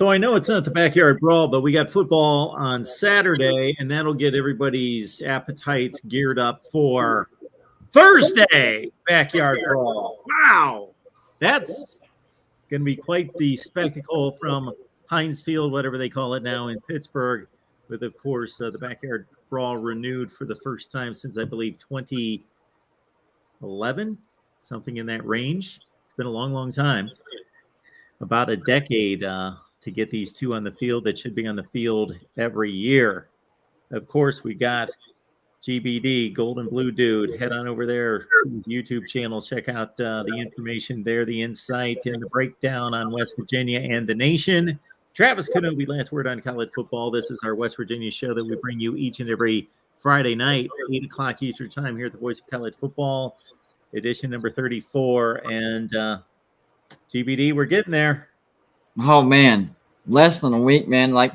So I know it's not the Backyard Brawl, but we got football on Saturday, and that'll get everybody's appetites geared up for Thursday Backyard Brawl. Wow. That's going to be quite the spectacle from Heinz Field, whatever they call it now in Pittsburgh, with, of course, the Backyard Brawl renewed for the first time since, I believe, 2011, something in that range. It's been a long, long time. About a decade to get these two on the field that should be on the field every year. Of course, we got GBD, Golden Blue Dude. Head on over there to the YouTube channel. Check out the information there, the insight and the breakdown on West Virginia and the nation. Travis Kenobi, last word on college football. This is our West Virginia show that we bring you each and every Friday night, 8 o'clock Eastern time here at the Voice of College Football, edition number 34. And GBD, we're getting there. Oh, man, less than a week, man. Like,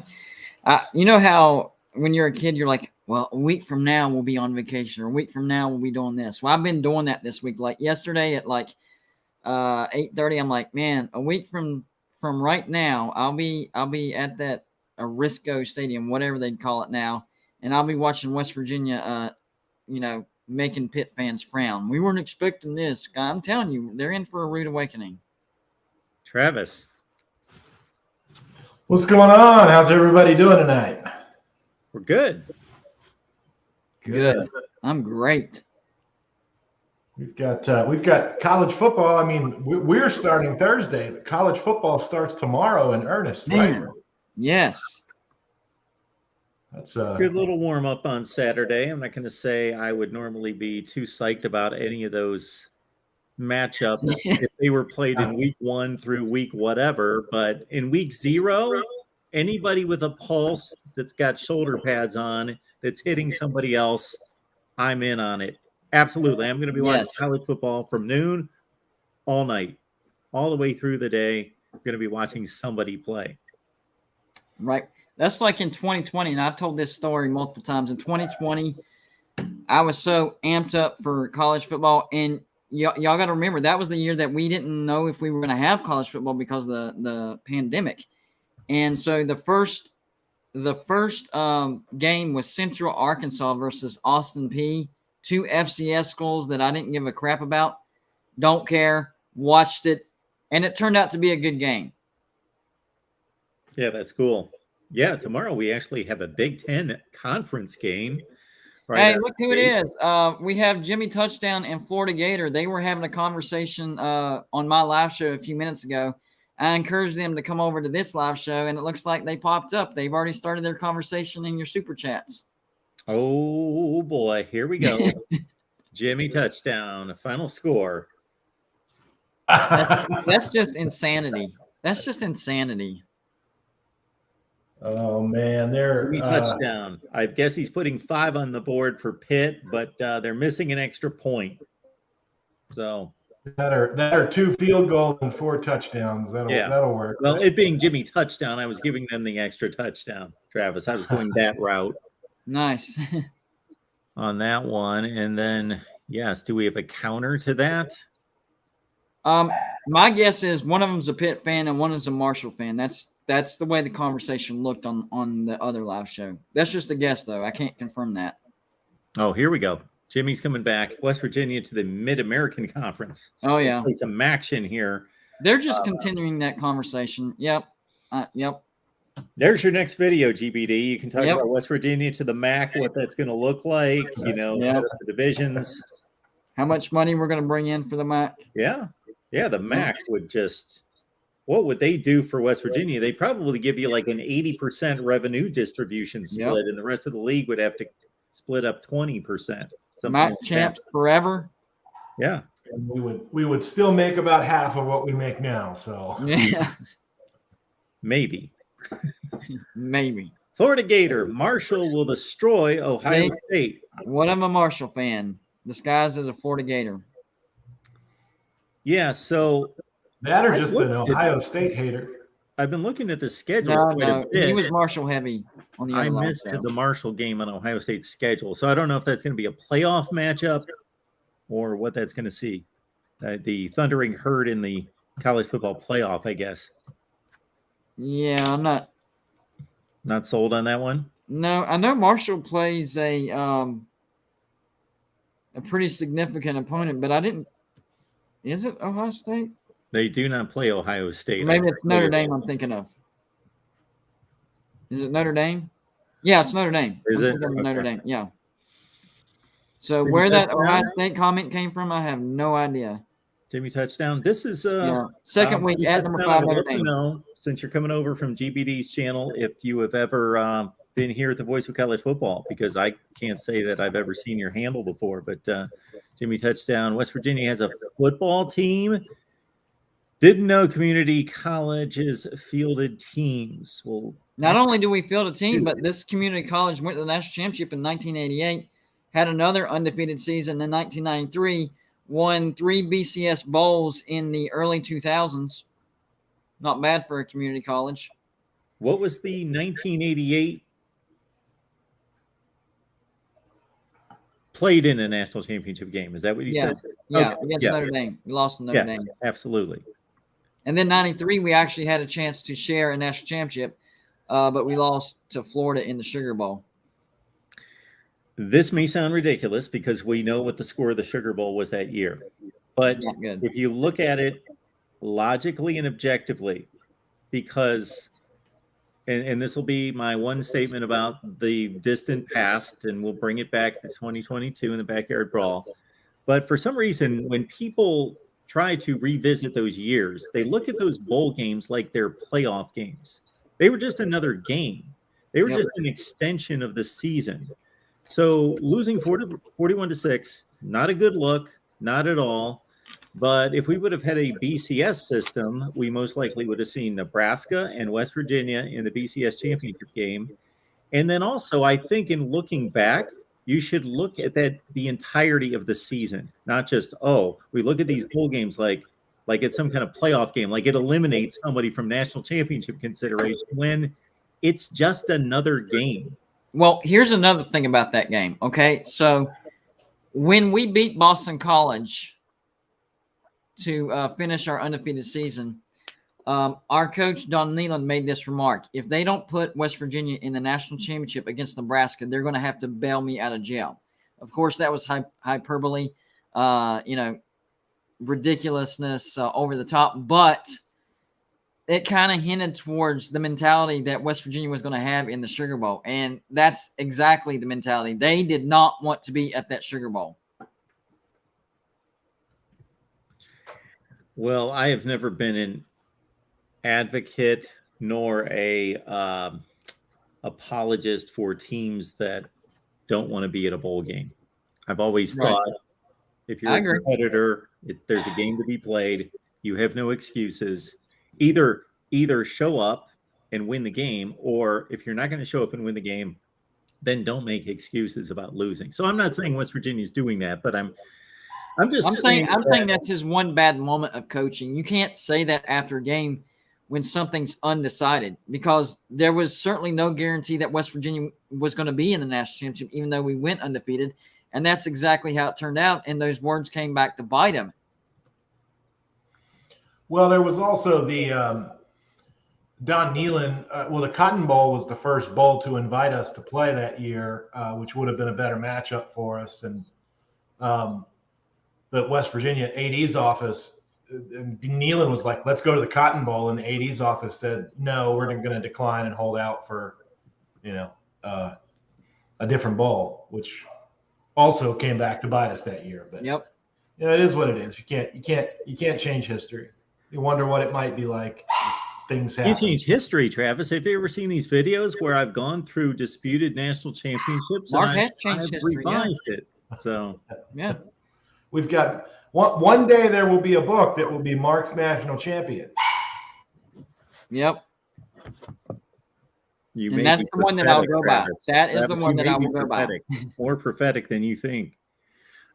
you know how when you're a kid, you're like, well, a week from now we'll be on vacation, or a week from now we'll be doing this. Well, I've been doing that this week. Like yesterday at like 8:30, I'm like, man, a week from right now, I'll be at that Risco Stadium, whatever they'd call it now, and I'll be watching West Virginia, making Pitt fans frown. We weren't expecting this. I'm telling you, they're in for a rude awakening. Travis. What's going on? How's everybody doing tonight? We're good. Good. I'm great. We've got college football. I mean, we're starting Thursday, but college football starts tomorrow in earnest, Man. right? Yes. That's a good little warm up on Saturday. I'm not going to say I would normally be too psyched about any of those matchups if they were played in week 1 through week whatever, but in week 0, anybody with a pulse that's got shoulder pads on that's hitting somebody else, I'm in on it. Absolutely. I'm going to be watching college football from noon all night, all the way through the day. I'm going to be watching somebody play. Right. That's like in 2020, and I've told this story multiple times. In 2020, I was so amped up for college football, and y'all got to remember that was the year that we didn't know if we were going to have college football because of the pandemic. And so the first game was Central Arkansas versus Austin Peay, 2 FCS schools that I didn't give a crap about. Don't care. Watched it, and it turned out to be a good game. Yeah, that's cool. Yeah, tomorrow we actually have a Big Ten conference game. Right, hey, look who it is. We have Jimmy Touchdown and Florida Gator. They were having a conversation on my live show a few minutes ago. I encouraged them to come over to this live show, and it looks like they popped up. They've already started their conversation in your super chats. Oh, boy. Here we go. Jimmy Touchdown, final score. That's just insanity. That's just insanity. Oh, man. Jimmy Touchdown. I guess he's putting 5 on the board for Pitt, but they're missing an extra point. So that are 2 field goals and 4 touchdowns. That'll work. Well, it being Jimmy Touchdown, I was giving them the extra touchdown, Travis. I was going that route. Nice. On that one. And then, yes, do we have a counter to that? My guess is one of them's a Pitt fan and one is a Marshall fan. That's the way the conversation looked on the other live show. That's just a guess, though. I can't confirm that. Oh, here we go. Jimmy's coming back. West Virginia to the Mid-American Conference. Oh, yeah. Play some action here. They're just continuing that conversation. Yep. Yep. There's your next video, GBD. You can talk about West Virginia to the MAC, what that's going to look like, set up the divisions. How much money we're going to bring in for the MAC? Yeah. Yeah, the MAC would just – what would they do for West Virginia? They'd probably give you like an 80% revenue distribution split, and the rest of the league would have to split up 20%. MAC champs forever. Yeah. And we would still make about half of what we make now. So yeah. Maybe. Maybe. Florida Gator. Marshall will destroy Ohio State. What I'm a Marshall fan. Disguised as a Florida Gator. Yeah, so that or just an Ohio State hater. I've been looking at the schedule. No, he was Marshall heavy on the other I missed the Marshall game on Ohio State's schedule, so I don't know if that's going to be a playoff matchup or what that's going to see. The Thundering Herd in the college football playoff, I guess. Yeah, I'm not. Not sold on that one? No, I know Marshall plays a pretty significant opponent, but I didn't. Is it Ohio State? They do not play Ohio State. Or maybe it's Notre Dame I'm thinking of. Is it Notre Dame? Yeah, it's Notre Dame. Is I'm it? thinking of Notre Okay. Dame. Yeah. So Jimmy where that Touchdown? Ohio State comment came from, I have no idea. Jimmy Touchdown. This is Yeah. Second week Jimmy at number Touchdown, 5 I would Notre love to Dame. know, since you're coming over from GBD's channel, if you have ever been here at the Voice of College Football, because I can't say that I've ever seen your handle before. But Jimmy Touchdown, West Virginia has a football team. Didn't know community colleges fielded teams. Well, Not only do we field a team, but this community college went to the national championship in 1988, had another undefeated season in 1993, won 3 BCS bowls in the early 2000s. Not bad for a community college. what was the 1988 played in a national championship game? Is that what you said? Yeah, Okay. against Yeah. Notre Dame. We lost to Notre Dame. Absolutely. And then 93, we actually had a chance to share a national championship, but we lost to Florida in the Sugar Bowl. This may sound ridiculous because we know what the score of the Sugar Bowl was that year. But Not good. if you look at it logically and objectively, because, and this will be my one statement about the distant past, and we'll bring it back to 2022 in the Backyard Brawl. But for some reason, when people try to revisit those years, they look at those bowl games like they're playoff games. They were just another game. They were just an extension of the season. So losing 41-6, not a good look, not at all. But if we would have had a BCS system, we most likely would have seen Nebraska and West Virginia in the BCS championship game. And then also, I think in looking back, you should look at that the entirety of the season, not just, we look at these bowl games like it's some kind of playoff game, like it eliminates somebody from national championship consideration when it's just another game. Well, here's another thing about that game. Okay, so when we beat Boston College to finish our undefeated season, our coach, Don Nealon, made this remark. If they don't put West Virginia in the national championship against Nebraska, they're going to have to bail me out of jail. Of course, that was hyperbole, ridiculousness, over the top, but it kind of hinted towards the mentality that West Virginia was going to have in the Sugar Bowl. And that's exactly the mentality. They did not want to be at that Sugar Bowl. Well, I have never been an advocate nor a apologist for teams that don't want to be at a bowl game. I've always thought if you're a competitor, there's a game to be played. You have no excuses. Either show up and win the game, or if you're not going to show up and win the game, then don't make excuses about losing. So I'm not saying West Virginia's doing that, but I'm saying that's his one bad moment of coaching. You can't say that after a game when something's undecided, because there was certainly no guarantee that West Virginia was going to be in the national championship, even though we went undefeated. And that's exactly how it turned out. And those words came back to bite him. Well, there was also the Don Nealon. The Cotton Bowl was the first bowl to invite us to play that year, which would have been a better matchup for us. And the West Virginia AD's office, Nealon was like, let's go to the Cotton Bowl. And the AD's office said, no, we're going to decline and hold out for, a different bowl, which also came back to bite us that year. But it is what it is. You can't change history. You wonder what it might be like if things happen. You change history, Travis. Have you ever seen these videos where I've gone through disputed national championships Mark and has changed history, revised it? So we've got one day there will be a book that will be Mark's National Champion. Yep. And that's the one that I'll go by. That is the one that I will go by. More prophetic than you think.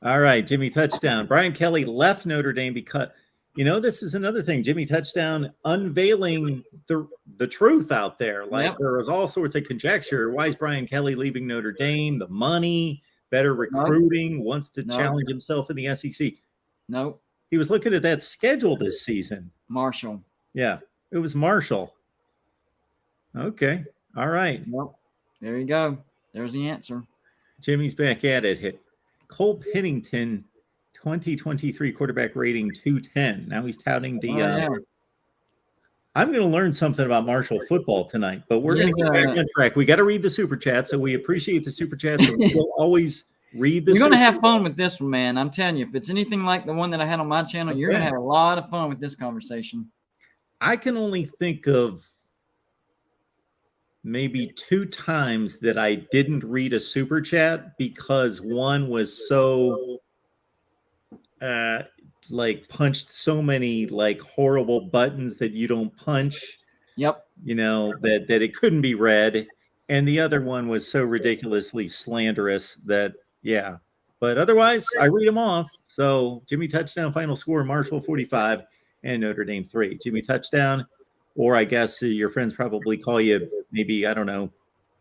All right, Jimmy Touchdown. Brian Kelly left Notre Dame because, this is another thing. Jimmy Touchdown unveiling the truth out there. There was all sorts of conjecture. Why is Brian Kelly leaving Notre Dame? The money, better recruiting, wants to challenge himself in the SEC. Nope. He was looking at that schedule this season. Marshall. Yeah, it was Marshall. Okay. All right. Well, there you go. There's the answer. Jimmy's back at it. Hit Cole Pennington, 2023 quarterback rating 210. Now he's touting the. Yeah. I'm going to learn something about Marshall football tonight, but we're going to get back on track. We got to read the super chat, so we appreciate the super chats. So we'll always read the. You're going to have fun with this one, man. I'm telling you, if it's anything like the one that I had on my channel, you're going to have a lot of fun with this conversation. I can only think of maybe 2 times that I didn't read a super chat because one was so like punched so many like horrible buttons that you don't punch. Yep. You know, that it couldn't be read. And the other one was so ridiculously slanderous that, yeah. But otherwise, I read them off. So Jimmy touchdown, final score, Marshall 45 and Notre Dame 3. Jimmy touchdown, or I guess your friends probably call you maybe, I don't know,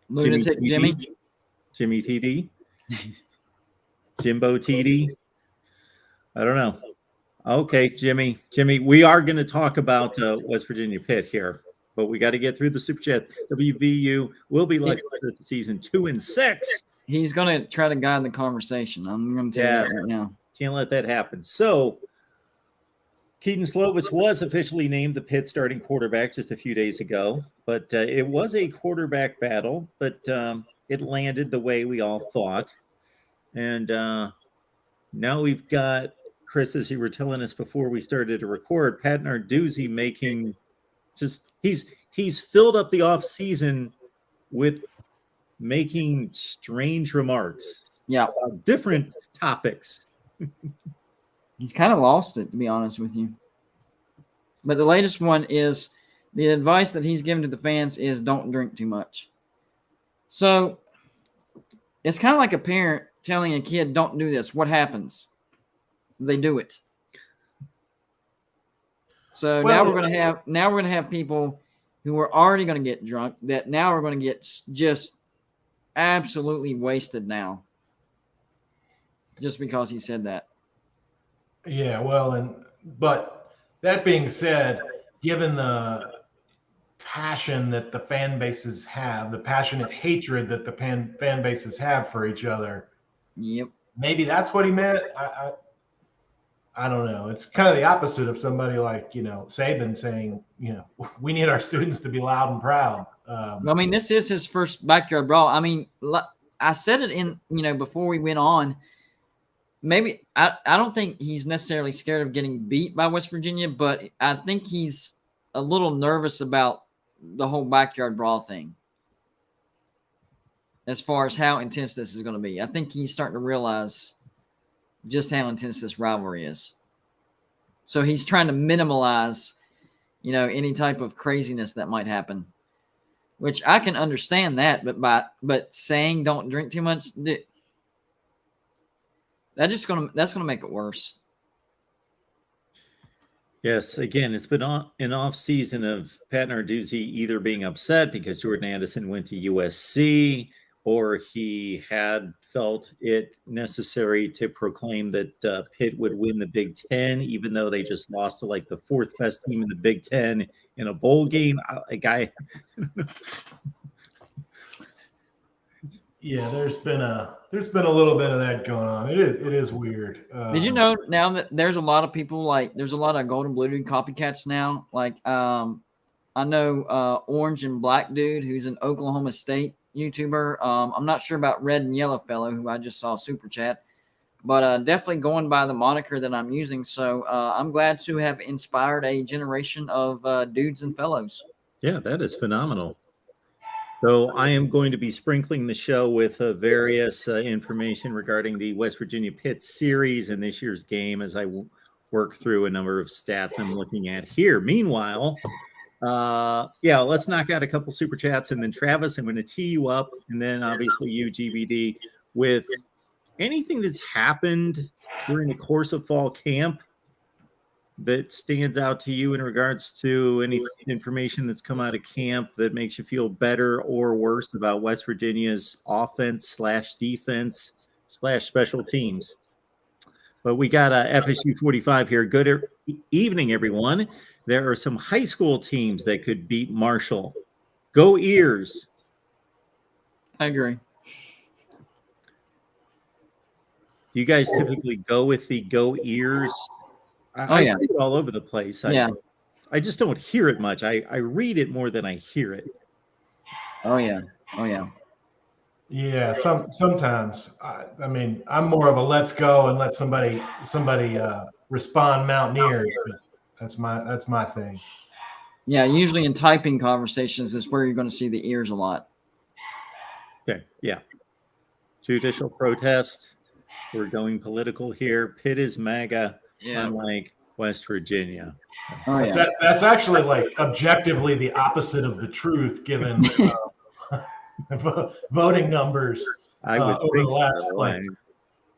Lunatic Jimmy. Jimmy TD. Jimbo TD. I don't know. Okay, Jimmy, we are going to talk about West Virginia Pitt here, but we got to get through the super chat. WVU will be lucky at the season 2-6. He's going to try to guide the conversation. I'm going to tell you that right now. Can't let that happen. So Keaton Slovis was officially named the Pitt starting quarterback just a few days ago, but it was a quarterback battle, but it landed the way we all thought. And now we've got, Chris, as you were telling us before we started to record, Pat Narduzzi making just he's filled up the off season with making strange remarks. Yeah, about different topics. He's kind of lost it, to be honest with you. But the latest one is the advice that he's given to the fans is don't drink too much. So it's kind of like a parent telling a kid, don't do this. What happens? They do it. So now we're going to have people who are already going to get drunk that now are going to get just absolutely wasted now, just because he said that. Yeah, well, but that being said, given the passion that the fan bases have, the passionate hatred that the fan bases have for each other, yep, maybe that's what he meant. I don't know. It's kind of the opposite of somebody like, Saban saying, we need our students to be loud and proud. I mean, this is his first backyard brawl. I mean, I said it in, before we went on. Maybe I don't think he's necessarily scared of getting beat by West Virginia, but I think he's a little nervous about the whole backyard brawl thing as far as how intense this is going to be. I think he's starting to realize just how intense this rivalry is. So he's trying to minimize, any type of craziness that might happen, which I can understand that. But saying don't drink too much, that's going to make it worse. Yes, again, it's been an off season of Pat Narduzzi either being upset because Jordan Addison went to USC, or he had felt it necessary to proclaim that Pitt would win the Big Ten, even though they just lost to like the 4th best team in the Big Ten in a bowl game. Yeah, there's been a little bit of that going on. It is weird. Did you know now that there's a lot of people there's a lot of golden blue dude copycats now? I know Orange and Black Dude, who's an Oklahoma State YouTuber. I'm not sure about Red and Yellow Fellow, who I just saw super chat, but definitely going by the moniker that I'm using. So I'm glad to have inspired a generation of dudes and fellows. Yeah, that is phenomenal. So I am going to be sprinkling the show with various information regarding the West Virginia Pitt series and this year's game as I work through a number of stats I'm looking at here. Meanwhile, let's knock out a couple super chats, and then Travis, I'm going to tee you up, and then obviously you, GBD, with anything that's happened during the course of fall camp that stands out to you in regards to any information that's come out of camp that makes you feel better or worse about West Virginia's offense/defense/special teams. But we got FSU 45 here. Good evening, everyone. There are some high school teams that could beat Marshall. Go Ears. I agree. Do you guys typically go with the Go Ears? I yeah. see it all over the place. I just don't hear it much. I read it more than I hear it. Oh yeah. Oh yeah. Yeah, sometimes. I mean, I'm more of a let's go and let somebody respond Mountaineers, but that's my thing. Yeah, usually in typing conversations is where you're going to see the ears a lot. Okay, yeah. Judicial protest. We're going political here. Pitt is MAGA, unlike West Virginia. Oh yeah. That's actually like objectively the opposite of the truth, given voting numbers I would over think the last so, like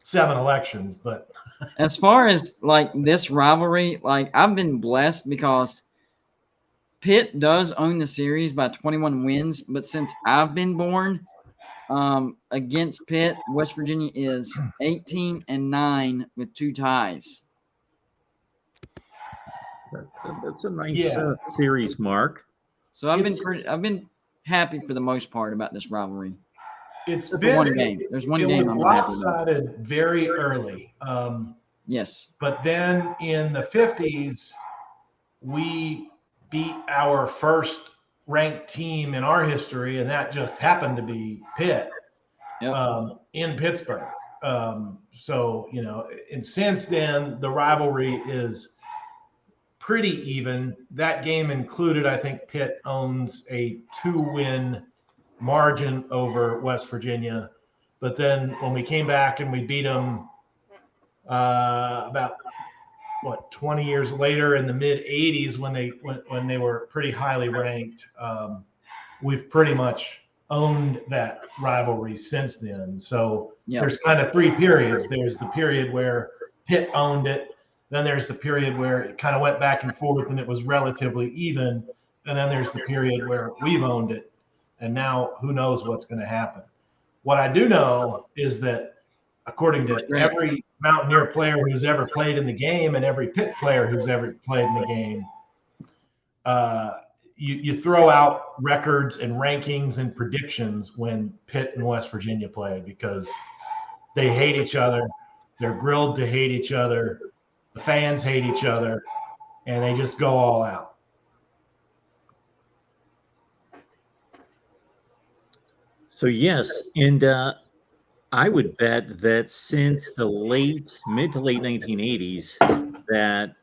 7 elections. But as far as like this rivalry, like I've been blessed because Pitt does own the series by 21 wins, but since I've been born, against Pitt, West Virginia is 18-9 with 2 ties. That's a nice series, Mark. So I've been happy for the most part about this rivalry. It's been one game. There's one game. It was lopsided very early. Yes. But then in the 50s, we beat our first ranked team in our history, and that just happened to be Pitt in Pittsburgh. So, you know, and since then, the rivalry is pretty even. That game included, I think Pitt owns a 2-win margin over West Virginia. But then when we came back and we beat them about 20 years later in the mid 80s when they were pretty highly ranked, we've pretty much owned that rivalry since then. So there's kind of 3 periods. There's the period where Pitt owned it. Then there's the period where it kind of went back and forth and it was relatively even. And then there's the period where we've owned it. And now who knows what's going to happen. What I do know is that according to every Mountaineer player who's ever played in the game and every Pitt player who's ever played in the game, you throw out records and rankings and predictions when Pitt and West Virginia play because they hate each other. They're grilled to hate each other. The fans hate each other, and they just go all out. So yes, and I would bet that since the mid to late 1980s, that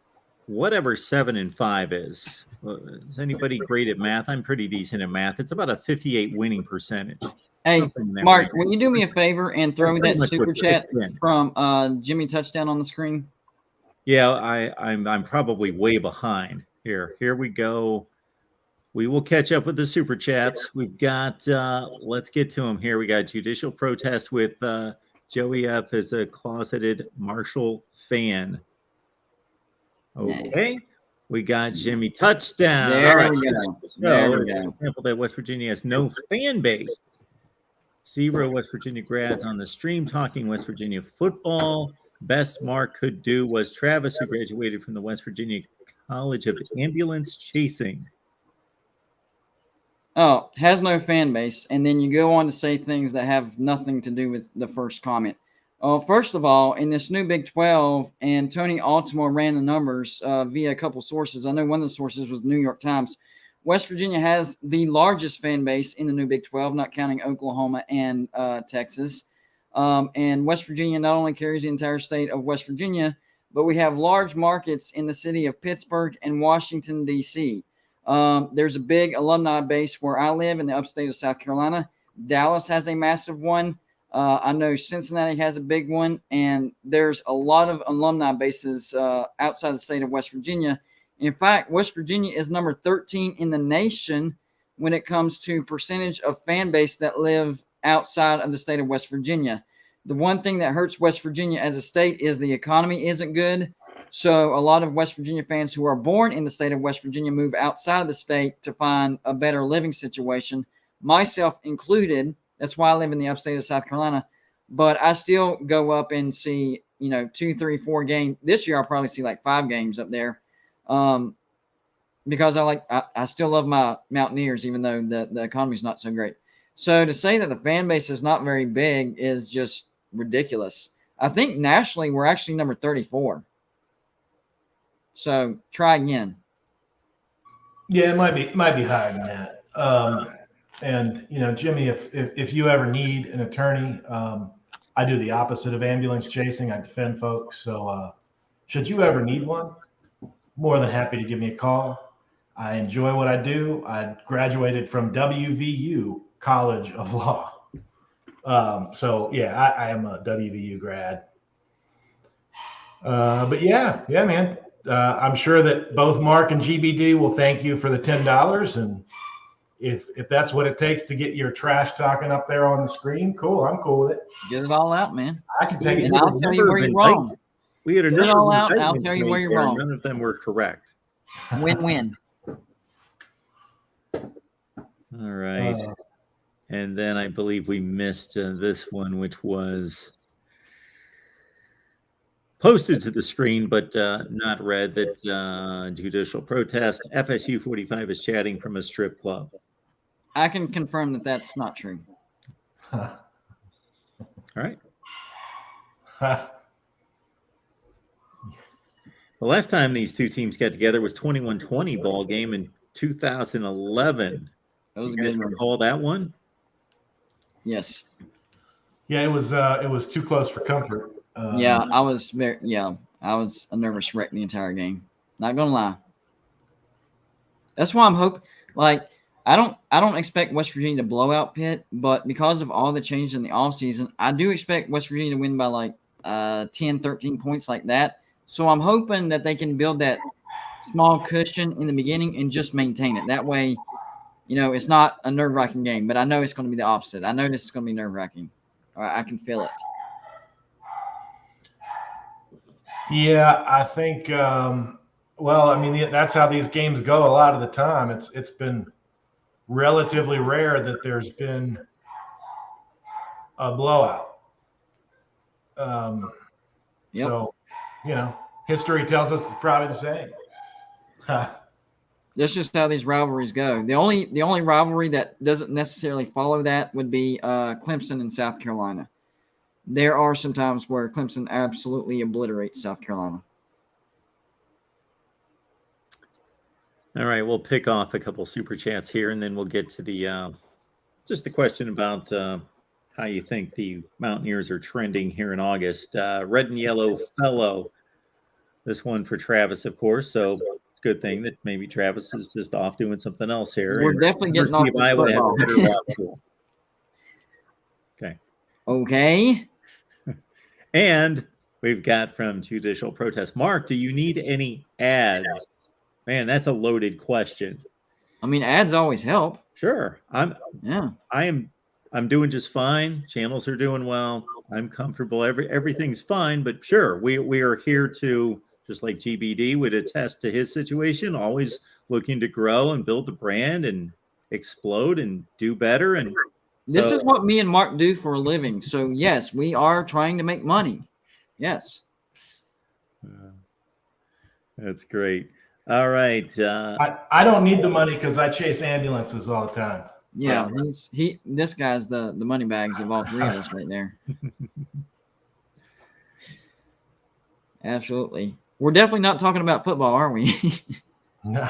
whatever 7-5 is anybody great at math? I'm pretty decent at math. It's about a 58 winning percentage. Hey, Mark, will you do me a favor and throw me that super chat from Jimmy Touchdown on the screen? Yeah, I'm probably way behind here. Here we go. We will catch up with the super chats. We've got, let's get to them here. We got judicial protest with Joey F. as a closeted Marshall fan. Okay. We got Jimmy Touchdown. There we go. There we go. Example that West Virginia has no fan base. 0 West Virginia grads on the stream talking West Virginia football. Best Mark could do was Travis, who graduated from the West Virginia College of Ambulance Chasing. Oh, has no fan base. And then you go on to say things that have nothing to do with the first comment. First of all, in this new Big 12, and Tony Altimore ran the numbers via a couple sources. I know one of the sources was New York Times. West Virginia has the largest fan base in the new Big 12, not counting Oklahoma and Texas. And West Virginia not only carries the entire state of West Virginia, but we have large markets in the city of Pittsburgh and Washington, D.C. There's a big alumni base where I live in the upstate of South Carolina. Dallas has a massive one. I know Cincinnati has a big one, and there's a lot of alumni bases outside the state of West Virginia. In fact, West Virginia is number 13 in the nation when it comes to percentage of fan base that live outside of the state of West Virginia. The one thing that hurts West Virginia as a state is the economy isn't good. So a lot of West Virginia fans who are born in the state of West Virginia move outside of the state to find a better living situation, myself included. That's why I live in the upstate of South Carolina. But I still go up and see, 2, 3, 4 games. This year I'll probably see like 5 games up there. because I still love my Mountaineers, even though the economy's not so great. So to say that the fan base is not very big is just ridiculous. I think nationally we're actually number 34. So try again. Yeah, it might be higher than that. And Jimmy, if you ever need an attorney, I do the opposite of ambulance chasing. I defend folks. So should you ever need one, more than happy to give me a call. I enjoy what I do. I graduated from WVU College of Law. So yeah, I am a WVU grad. But yeah, man. I'm sure that both Mark and GBD will thank you for the $10. And if that's what it takes to get your trash talking up there on the screen, cool. I'm cool with it. Get it all out, man. I can take it. And I'll tell you where you're wrong. We had a Get it number all of out, and I'll indictments tell you made where you're there. wrong. None of them were correct. Win-win. All right. And then I believe we missed this one, which was posted to the screen, but not read, that judicial protest. FSU 45 is chatting from a strip club. I can confirm that that's not true. All right. The last time these two teams got together was 21-20 ball game in 2011. That was You a guys good one. recall that one? Yes. Yeah, it was too close for comfort. Yeah, I was a nervous wreck the entire game. Not gonna lie. That's why I'm hoping. Like, I don't expect West Virginia to blow out Pitt, but because of all the changes in the offseason, I do expect West Virginia to win by like 10, 13 points like that. So I'm hoping that they can build that small cushion in the beginning and just maintain it. That way, it's not a nerve-wracking game. But I know it's going to be the opposite. I know this is going to be nerve-wracking. I can feel it. Yeah, I think. That's how these games go a lot of the time. It's been relatively rare that there's been a blowout. Yep. So, history tells us it's probably the same. That's just how these rivalries go. The only rivalry that doesn't necessarily follow that would be Clemson and South Carolina. There are some times where Clemson absolutely obliterates South Carolina. All right, we'll pick off a couple super chats here, and then we'll get to the just the question about how you think the Mountaineers are trending here in August. Red and yellow fellow. This one for Travis, of course. So it's a good thing that maybe Travis is just off doing something else here. We're definitely getting off University of Iowa has a better law school. Okay. Okay. And we've got from judicial protest. Mark, do you need any ads? Man, that's a loaded question. I mean, ads always help. Sure. I'm doing just fine. Channels are doing well. I'm comfortable. Everything's fine, but sure, we are here to, just like GBD would attest to his situation, always looking to grow and build the brand and explode and do better. And this is what me and Mark do for a living. So yes, we are trying to make money. Yes. That's great. All right. I don't need the money because I chase ambulances all the time. Yeah, this guy's the money bags of all three of us right there. Absolutely. We're definitely not talking about football, are we? No.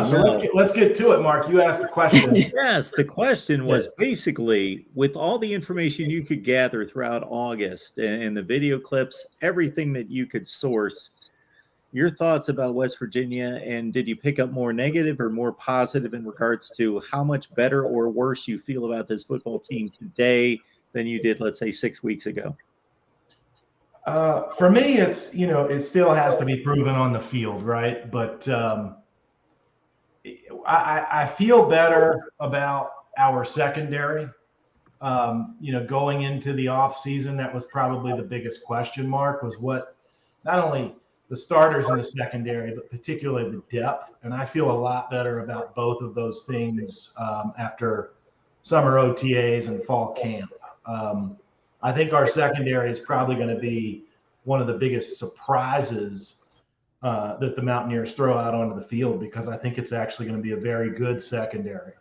So let's get to it, Mark. You asked the question. Yes, the question was basically, with all the information you could gather throughout August and the video clips, everything that you could source, your thoughts about West Virginia, and did you pick up more negative or more positive in regards to how much better or worse you feel about this football team today than you did, let's say, 6 weeks ago? For me, it's, it still has to be proven on the field, right? But I feel better about our secondary. Going into the off season, that was probably the biggest question mark, was what, not only the starters in the secondary, but particularly the depth. And I feel a lot better about both of those things after summer OTAs and fall camp. I think our secondary is probably going to be one of the biggest surprises that the Mountaineers throw out onto the field, because I think it's actually going to be a very good secondary.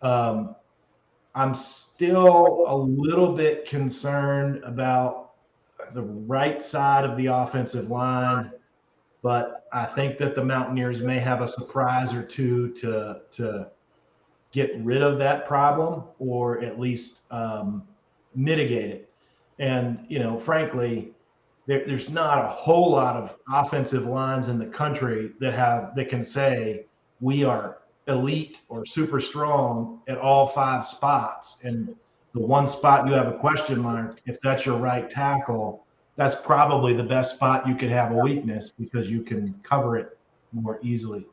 I'm still a little bit concerned about the right side of the offensive line, but I think that the Mountaineers may have a surprise or two to get rid of that problem, or at least mitigate it. And, frankly, there's not a whole lot of offensive lines in the country that can say we are elite or super strong at all 5 spots. And the one spot you have a question mark, if that's your right tackle, that's probably the best spot you could have a weakness, because you can cover it more easily.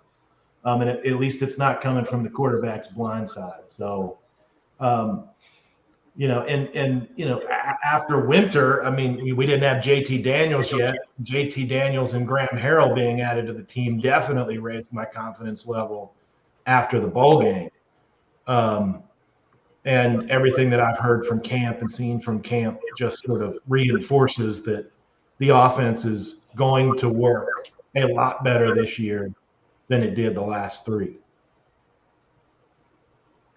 And at least it's not coming from the quarterback's blind side. So, after winter, I mean, we didn't have JT Daniels yet. JT Daniels and Graham Harrell being added to the team definitely raised my confidence level after the bowl game. And everything that I've heard from camp and seen from camp just sort of reinforces that the offense is going to work a lot better this year than it did the last 3.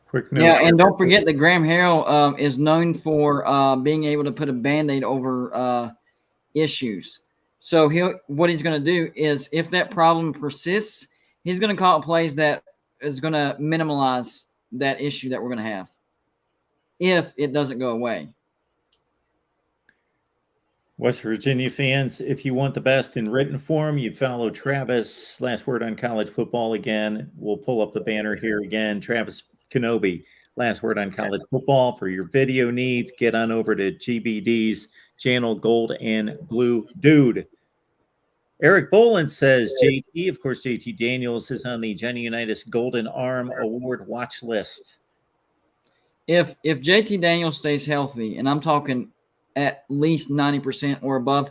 Quick note. Yeah, and don't forget that Graham Harrell is known for being able to put a Band-Aid over issues. So what he's going to do is, if that problem persists, he's going to call plays that is going to minimize that issue that we're going to have if it doesn't go away. West Virginia fans, if you want the best in written form, you follow Travis. Last Word on College Football again. We'll pull up the banner here again. Travis Kenobi, Last Word on College Football. For your video needs, get on over to GBD's channel, Gold and Blue Dude. Eric Boland says, JT, of course, JT Daniels is on the Johnny Unitas Golden Arm Award watch list. If JT Daniels stays healthy, and I'm talking at least 90% or above,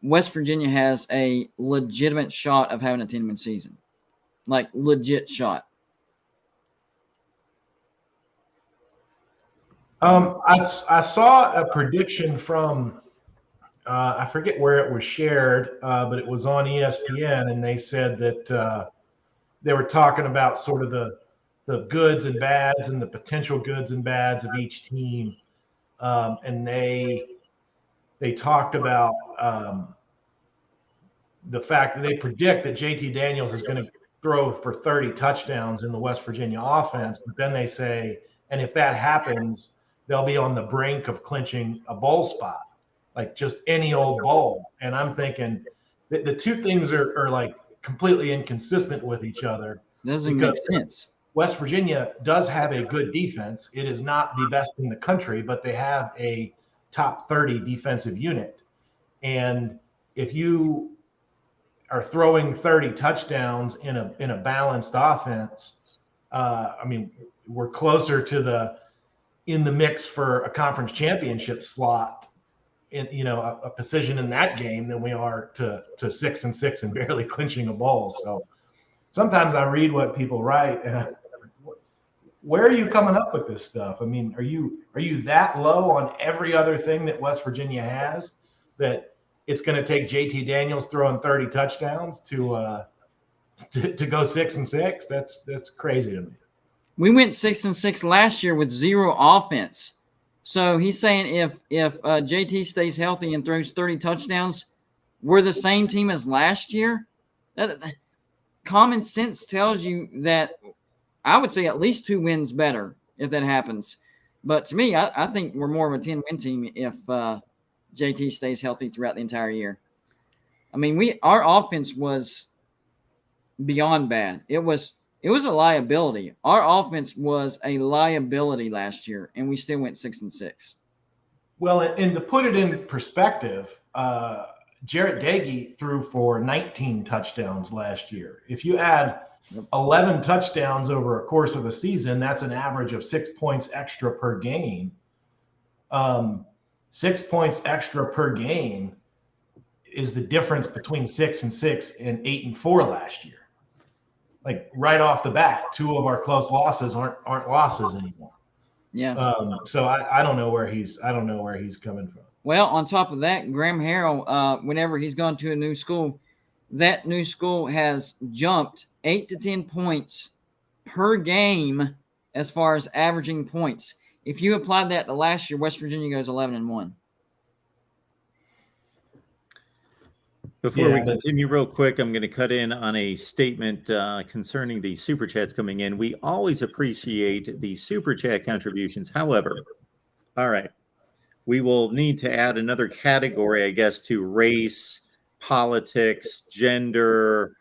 West Virginia has a legitimate shot of having a 10-win season. Like, legit shot. I saw a prediction from I forget where it was shared, but it was on ESPN, and they said that they were talking about sort of the goods and bads and the potential goods and bads of each team, and they talked about the fact that they predict that JT Daniels is going to throw for 30 touchdowns in the West Virginia offense, but then they say, and if that happens, they'll be on the brink of clinching a bowl spot, like just any old bowl. And I'm thinking that the two things are like completely inconsistent with each other. Doesn't make sense. West Virginia does have a good defense. It is not the best in the country, but they have a top 30 defensive unit. And if you are throwing 30 touchdowns in a balanced offense, I mean, we're closer to in the mix for a conference championship slot in, a position in that game than we are to 6-6 and barely clinching a bowl. So sometimes I read what people write, and where are you coming up with this stuff? I mean, are you that low on every other thing that West Virginia has that it's going to take JT Daniels throwing 30 touchdowns to go 6-6? That's crazy to me. We went 6-6 last year with 0 offense. So he's saying if JT stays healthy and throws 30 touchdowns, we're the same team as last year. That common sense tells you that I would say at least 2 wins better if that happens. But to me, I think we're more of a 10-win team if JT stays healthy throughout the entire year. I mean, our offense was beyond bad. It was a liability. Our offense was a liability last year, and we still went 6-6. Well, and to put it in perspective, Jarrett Dagey threw for 19 touchdowns last year. If you add 11 touchdowns over a course of a season, that's an average of 6 points extra per game. 6 points extra per game is the difference between 6-6 and 8-4 last year. Like right off the bat, 2 of our close losses aren't losses anymore. Yeah. So I don't know where he's coming from. Well, on top of that, Graham Harrell, whenever he's gone to a new school, that new school has jumped 8 to 10 points per game as far as averaging points. If you applied that to last year, West Virginia goes 11-1. Before we continue real quick, I'm going to cut in on a statement concerning the Super Chats coming in. We always appreciate the Super Chat contributions. However, all right, we will need to add another category, I guess, to race, politics, gender,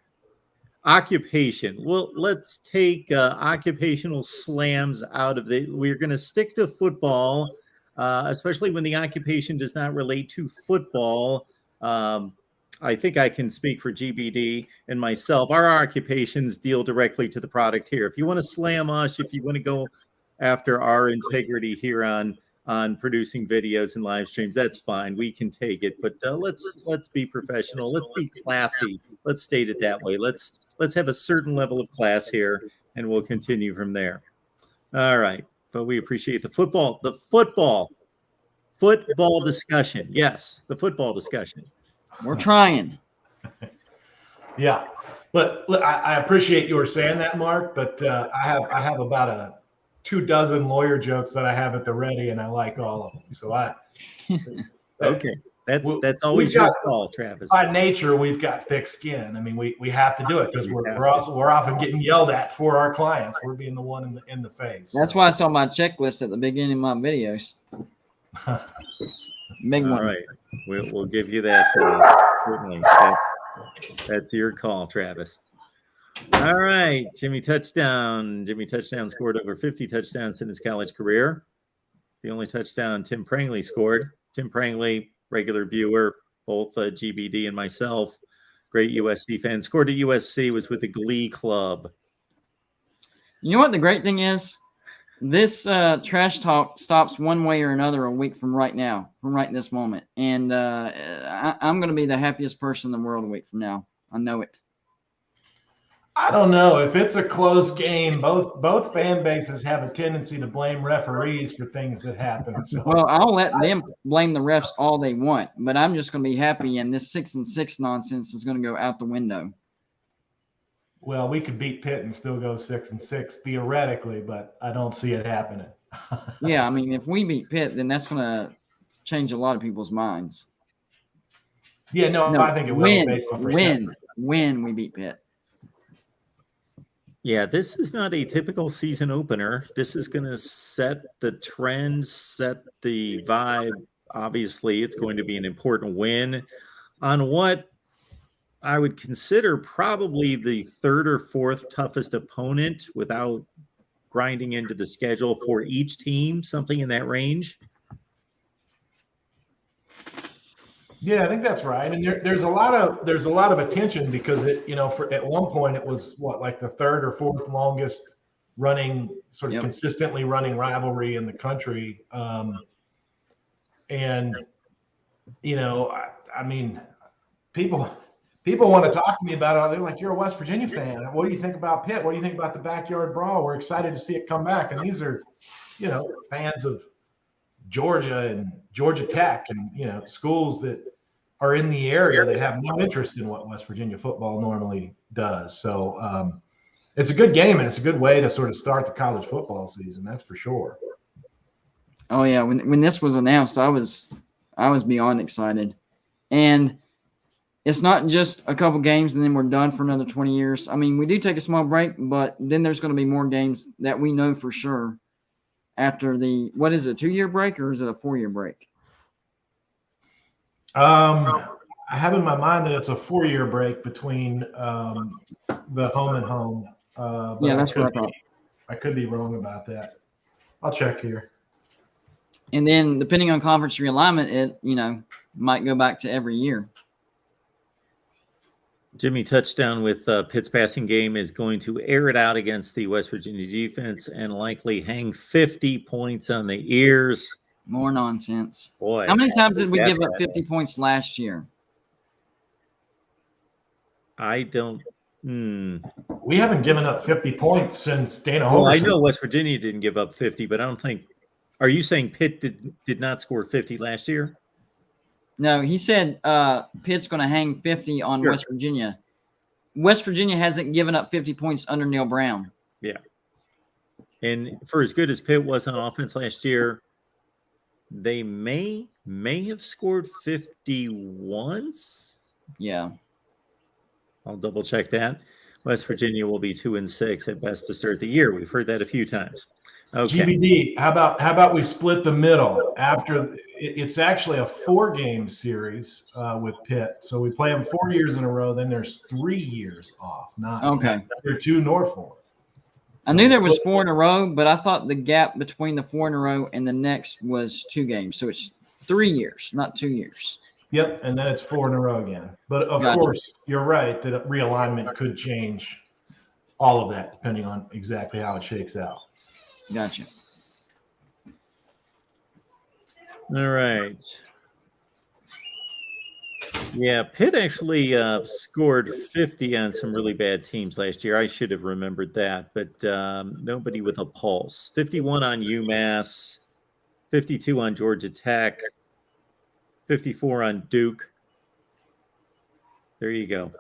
occupation. Well, let's take occupational slams out of it. We're going to stick to football, especially when the occupation does not relate to football. I think I can speak for GBD and myself. Our occupations deal directly to the product here. If you want to slam us, if you want to go after our integrity here on producing videos and live streams, that's fine. We can take it, but let's be professional. Let's be classy. Let's state it that way. Let's have a certain level of class here, and we'll continue from there. All right, but we appreciate the football discussion. Yes, the football discussion. We're trying. Yeah, but I appreciate you saying that, Mark. But I have about 24 lawyer jokes that I have at the ready, and I like all of them. So okay, that's always your call, Travis. By nature, we've got thick skin. I mean, we have to do it because we're often getting yelled at for our clients. We're being the one in the face. That's why I saw my checklist at the beginning of my videos. Big one. All right, we'll give you that. Certainly, that's your call, Travis. All right, Jimmy Touchdown. Jimmy Touchdown scored over 50 touchdowns in his college career. The only touchdown Tim Prangley scored. Tim Prangley, regular viewer, both GBD and myself, great USC fan. Scored at USC, was with the Glee Club. You know what the great thing is? This trash talk stops one way or another a week from right now, from right this moment. And I'm going to be the happiest person in the world a week from now. I know it. I don't know. If it's a close game, both fan bases have a tendency to blame referees for things that happen. So. Well, I'll let them blame the refs all they want, but I'm just going to be happy, and this 6-6 nonsense is going to go out the window. Well, we could beat Pitt and still go 6-6 theoretically, but I don't see it happening. Yeah, I mean, if we beat Pitt, then that's going to change a lot of people's minds. Yeah, no, I think it will. Based on when we beat Pitt. Yeah, this is not a typical season opener. This is going to set the trend, set the vibe. Obviously, it's going to be an important win on what I would consider probably the third or fourth toughest opponent without grinding into the schedule for each team, something in that range. Yeah, I think that's right. And there's a lot of attention because at one point it was like the third or fourth longest running consistently running rivalry in the country. And I mean, people want to talk to me about it. They're like, you're a West Virginia fan. What do you think about Pitt? What do you think about the backyard brawl? We're excited to see it come back. And these are, fans of Georgia and Georgia Tech and, schools that are in the area that have no interest in what West Virginia football normally does. So it's a good game, and it's a good way to sort of start the college football season. That's for sure. Oh yeah. When this was announced, I was beyond excited. And it's not just a couple games and then we're done for another 20 years. I mean, we do take a small break, but then there's going to be more games that we know for sure after the, what is it, 2-year break or is it a 4-year break? I have in my mind that it's a 4-year break between the home and home. Yeah, that's what I thought. I could be wrong about that. I'll check here. And then depending on conference realignment, it, might go back to every year. Jimmy Touchdown with Pitt's passing game is going to air it out against the West Virginia defense and likely hang 50 points on the ears. More nonsense. Boy, how many times did we give up 50 points last year? I don't. We haven't given up 50 points since Dana Holgorsen. Well, I know West Virginia didn't give up 50, but I don't think. Are you saying Pitt did not score 50 last year? No, he said Pitt's going to hang 50 on West Virginia. West Virginia hasn't given up 50 points under Neil Brown. Yeah. And for as good as Pitt was on offense last year, they may have scored 50 once. Yeah. I'll double check that. West Virginia will be 2-6 at best to start the year. We've heard that a few times. Okay. GBD, how about we split the middle? After it's actually a 4-game series with Pitt, so we play them 4 years in a row. Then there's 3 years off, not neither 2 nor 4. I knew there was 4 in a row, but I thought the gap between the 4 in a row and the next was 2 games. So it's 3 years, not 2 years. Yep, and then it's 4 in a row again. But of course, you're right that a realignment could change all of that depending on exactly how it shakes out. Gotcha. All right. Yeah, Pitt actually scored 50 on some really bad teams last year. I should have remembered that, but nobody with a pulse. 51 on UMass, 52 on Georgia Tech, 54 on Duke. There you go.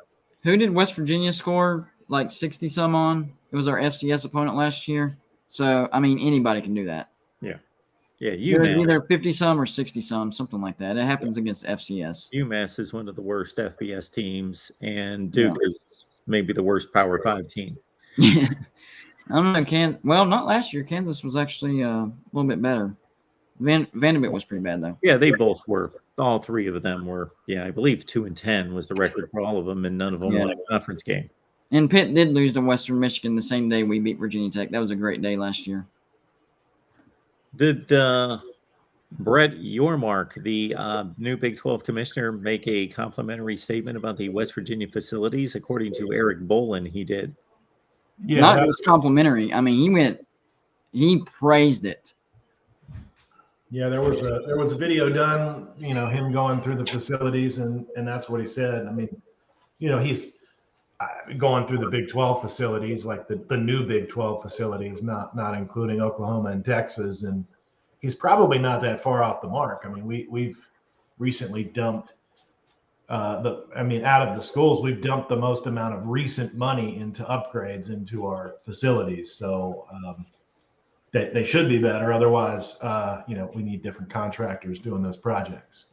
Who did West Virginia score like 60 some on? It was our FCS opponent last year. So, I mean, anybody can do that. Yeah. Yeah, UMass. Either 50 some or 60 some, something like that. It happens against FCS. UMass is one of the worst FBS teams, and Duke is maybe the worst Power 5 team. Yeah. I don't know. Well, not last year. Kansas was actually a little bit better. Vanderbilt was pretty bad, though. Yeah, they both were. All 3 of them were. Yeah, I believe 2-10 was the record for all of them, and none of them won a conference game. And Pitt did lose to Western Michigan the same day we beat Virginia Tech. That was a great day last year. Did Brett Yormark, the new Big 12 commissioner, make a complimentary statement about the West Virginia facilities? According to Eric Bolin, he did. Yeah, not just complimentary. I mean, he praised it. Yeah, there was a video done, him going through the facilities, and that's what he said. I mean, he's going through the Big 12 facilities, like the new Big 12 facilities, not including Oklahoma and Texas, and he's probably not that far off the mark. I mean, we've recently dumped out of the schools, we've dumped the most amount of recent money into upgrades into our facilities. So they should be better. Otherwise, we need different contractors doing those projects.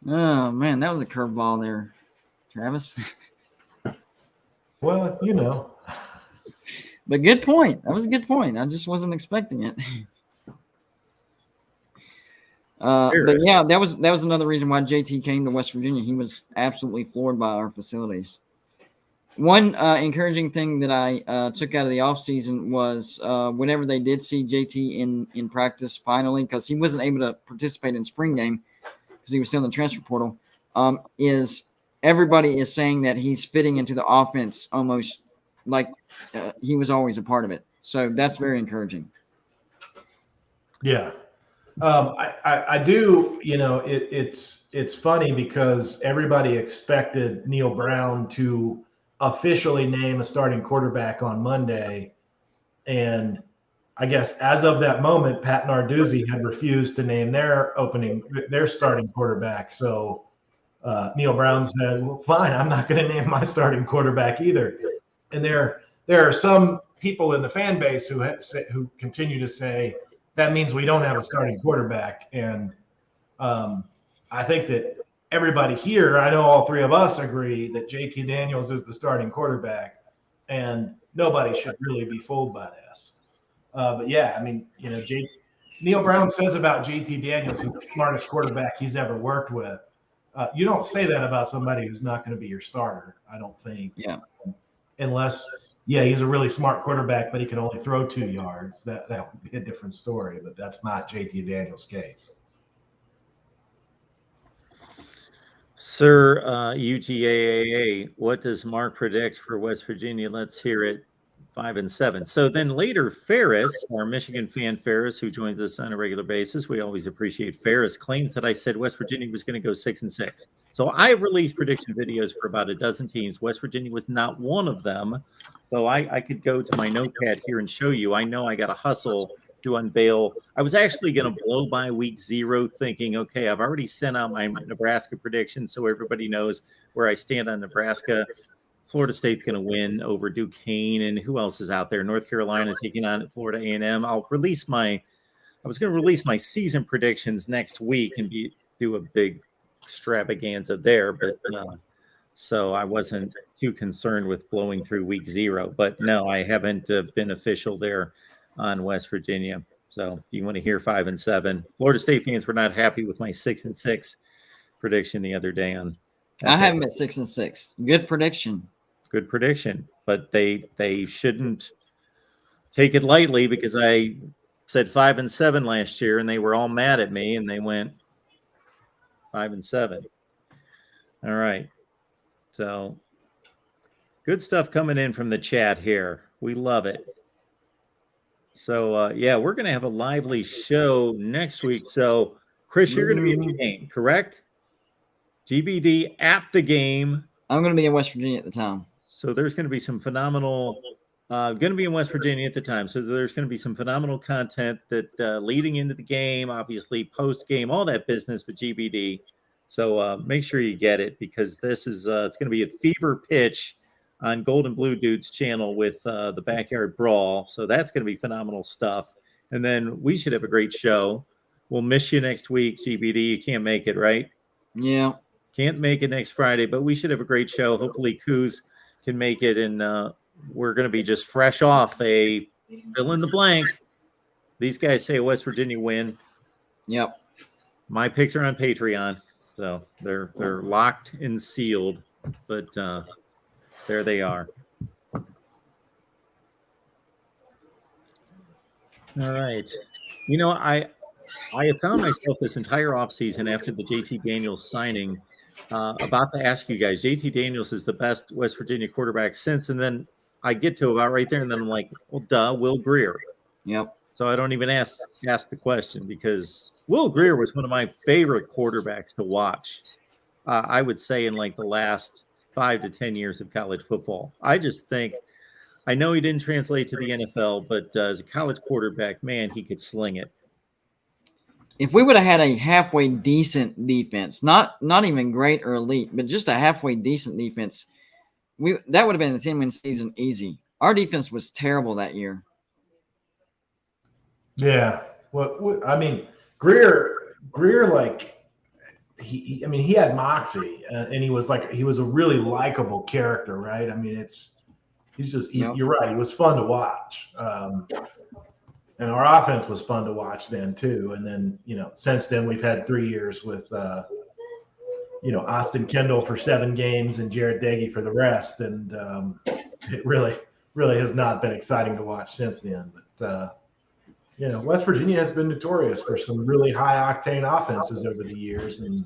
Oh, man, that was a curveball there, Travis. Well, But good point. That was a good point. I just wasn't expecting it. But yeah, that was another reason why JT came to West Virginia. He was absolutely floored by our facilities. One encouraging thing that I took out of the offseason was whenever they did see JT in practice finally, because he wasn't able to participate in spring game because he was still in the transfer portal, is everybody is saying that he's fitting into the offense almost like he was always a part of it. So that's very encouraging. Yeah. I do, it's funny because everybody expected Neil Brown to officially name a starting quarterback on Monday. And I guess as of that moment, Pat Narduzzi had refused to name their starting quarterback. So Neil Brown said, well, fine, I'm not going to name my starting quarterback either. And there are some people in the fan base who continue to say that means we don't have a starting quarterback. And I think that everybody here, I know all 3 of us agree that JT Daniels is the starting quarterback, and nobody should really be fooled by this. But yeah, I mean, Neil Brown says about JT Daniels, he's the smartest quarterback he's ever worked with. You don't say that about somebody who's not going to be your starter, I don't think. Yeah. Unless, he's a really smart quarterback, but he can only throw 2 yards. That would be a different story, but that's not JT Daniels' case. Sir, UTAAA, what does Mark predict for West Virginia? Let's hear it. 5-7. So then later, Ferris, our Michigan fan Ferris, who joins us on a regular basis, we always appreciate Ferris, claims that I said West Virginia was going to go 6-6. So I released prediction videos for about a dozen teams. West Virginia was not one of them. So I could go to my notepad here and show you. I know I got to hustle to unveil. I was actually going to blow by week 0 thinking, okay, I've already sent out my Nebraska prediction so everybody knows where I stand on Nebraska. Florida State's going to win over Duquesne, and who else is out there? North Carolina taking on Florida A&M. I was going to release my season predictions next week and do a big extravaganza there, but so I wasn't too concerned with blowing through week 0. But no, I haven't been official there on West Virginia. So you want to hear 5 and 7? Florida State fans were not happy with my 6 and 6 prediction the other day on. I have them at 6 and 6. Good prediction. Good prediction, but they shouldn't take it lightly because I said 5 and 7 last year, and they were all mad at me, and they went 5 and 7. All right. So good stuff coming in from the chat here. We love it. So, yeah, we're going to have a lively show next week. So, Chris, you're going to be at the game, correct? GBD at the game. I'm going to be in West Virginia at the time. So there's going to be some phenomenal going to be in West Virginia at the time. So there's going to be some phenomenal content that leading into the game, obviously post-game, all that business with GBD. So make sure you get it because this is it's going to be a fever pitch on Gold and Blue Dude's channel with the Backyard Brawl. So that's going to be phenomenal stuff. And then we should have a great show. We'll miss you next week, GBD. You can't make it, right? Yeah. Can't make it next Friday, but we should have a great show. Hopefully Coos can make it, and we're going to be just fresh off a fill in the blank. These guys say West Virginia win. Yep. My picks are on Patreon, so they're locked and sealed. But there they are. All right. You know, I have found myself this entire offseason after the JT Daniels signing about to ask you guys, JT Daniels is the best West Virginia quarterback since, and then I get to about right there, and then I'm like, well, duh, Will Grier. Yep. So I don't even ask the question because Will Grier was one of my favorite quarterbacks to watch. I would say in like the last 5 to 10 years of college football. I just think, I know he didn't translate to the NFL, but as a college quarterback, man, he could sling it. If we would have had a halfway decent defense, not even great or elite, but just a halfway decent defense, that would have been a 10-win season easy. Our defense was terrible that year. Yeah. Well, I mean, Grier, like he had moxie, and he was a really likable character, right? I mean, you're right. He was fun to watch. And our offense was fun to watch then too. And then, since then we've had 3 years with, Austin Kendall for 7 games and Jared Dagey for the rest. And it really has not been exciting to watch since then. But, West Virginia has been notorious for some really high octane offenses over the years. And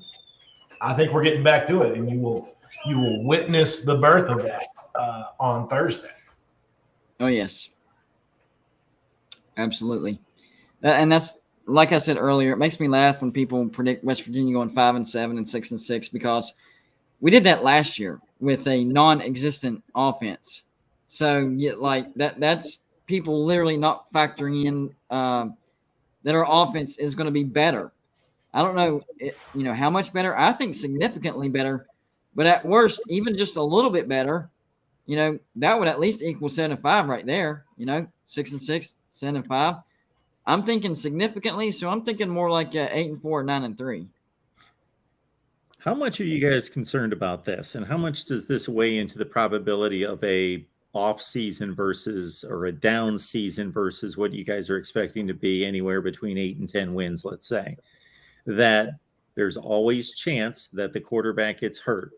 I think we're getting back to it. And you will witness the birth of that on Thursday. Oh, yes. Absolutely. And that's, like I said earlier, it makes me laugh when people predict West Virginia going 5 and 7 and 6 and 6 because we did that last year with a non-existent offense. So that's people literally not factoring in that our offense is going to be better. I don't know, how much better. I think significantly better, but at worst, even just a little bit better, that would at least equal 7 and 5 right there. 6 and 6. 7 and 5. I'm thinking significantly, so I'm thinking more like 8 and 4, 9 and 3. How much are you guys concerned about this, and how much does this weigh into the probability of a off season versus or a down season versus what you guys are expecting to be anywhere between 8 and 10 wins? Let's say that there's always chance that the quarterback gets hurt.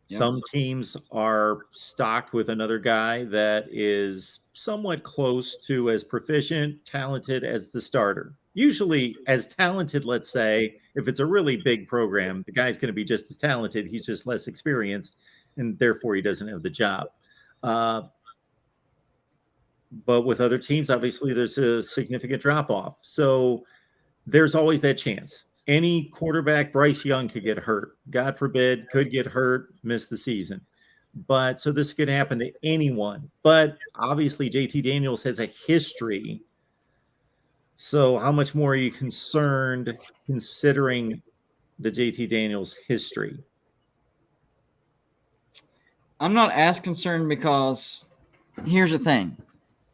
Yes. Some teams are stocked with another guy that is somewhat close to as proficient, talented as the starter. Usually as talented, let's say, if it's a really big program, the guy's going to be just as talented. He's just less experienced, and therefore he doesn't have the job. But with other teams, obviously, there's a significant drop-off. So there's always that chance. Any quarterback, Bryce Young could get hurt. God forbid, could get hurt, miss the season. But so this could happen to anyone. But obviously, JT Daniels has a history So how much more are you concerned considering the JT Daniels history? I'm not as concerned because here's the thing.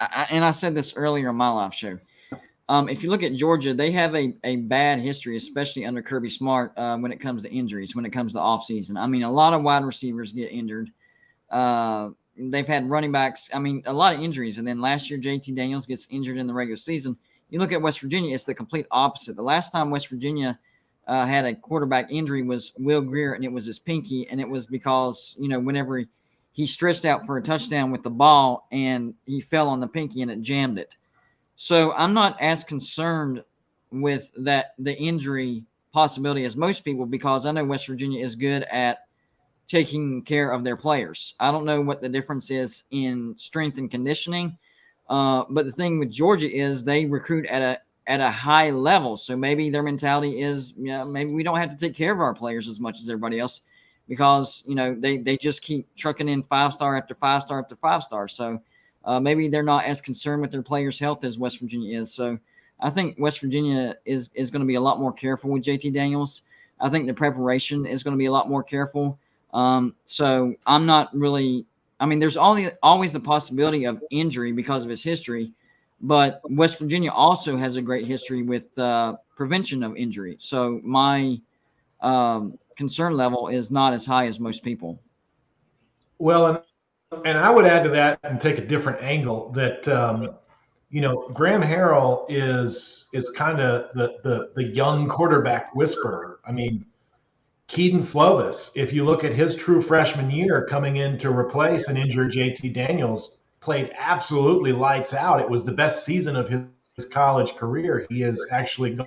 And I said this earlier on my live show. If you look at Georgia, they have a bad history, especially under Kirby Smart, when it comes to injuries, when it comes to offseason. I mean, a lot of wide receivers get injured. They've had running backs. I mean, a lot of injuries. And then last year, JT Daniels gets injured in the regular season. You look at West Virginia, it's the complete opposite. The last time West Virginia had a quarterback injury was Will Grier, and it was his pinky. And it was because, whenever he stretched out for a touchdown with the ball and he fell on the pinky and it jammed it. So I'm not as concerned with the injury possibility as most people, because I know West Virginia is good at taking care of their players. I don't know what the difference is in strength and conditioning, but the thing with Georgia is they recruit at a high level. So maybe their mentality is, maybe we don't have to take care of our players as much as everybody else, because they just keep trucking in 5-star after 5-star after 5-star. So maybe they're not as concerned with their players' health as West Virginia is. So I think West Virginia is going to be a lot more careful with JT Daniels. I think the preparation is going to be a lot more careful. So I'm not really – I mean, there's always the possibility of injury because of his history, but West Virginia also has a great history with prevention of injury. So my concern level is not as high as most people. Well, and I would add to that and take a different angle that Graham Harrell is kind of the young quarterback whisperer. I mean, Keaton Slovis, if you look at his true freshman year coming in to replace an injured JT Daniels, played absolutely lights out. It was the best season of his college career. He has actually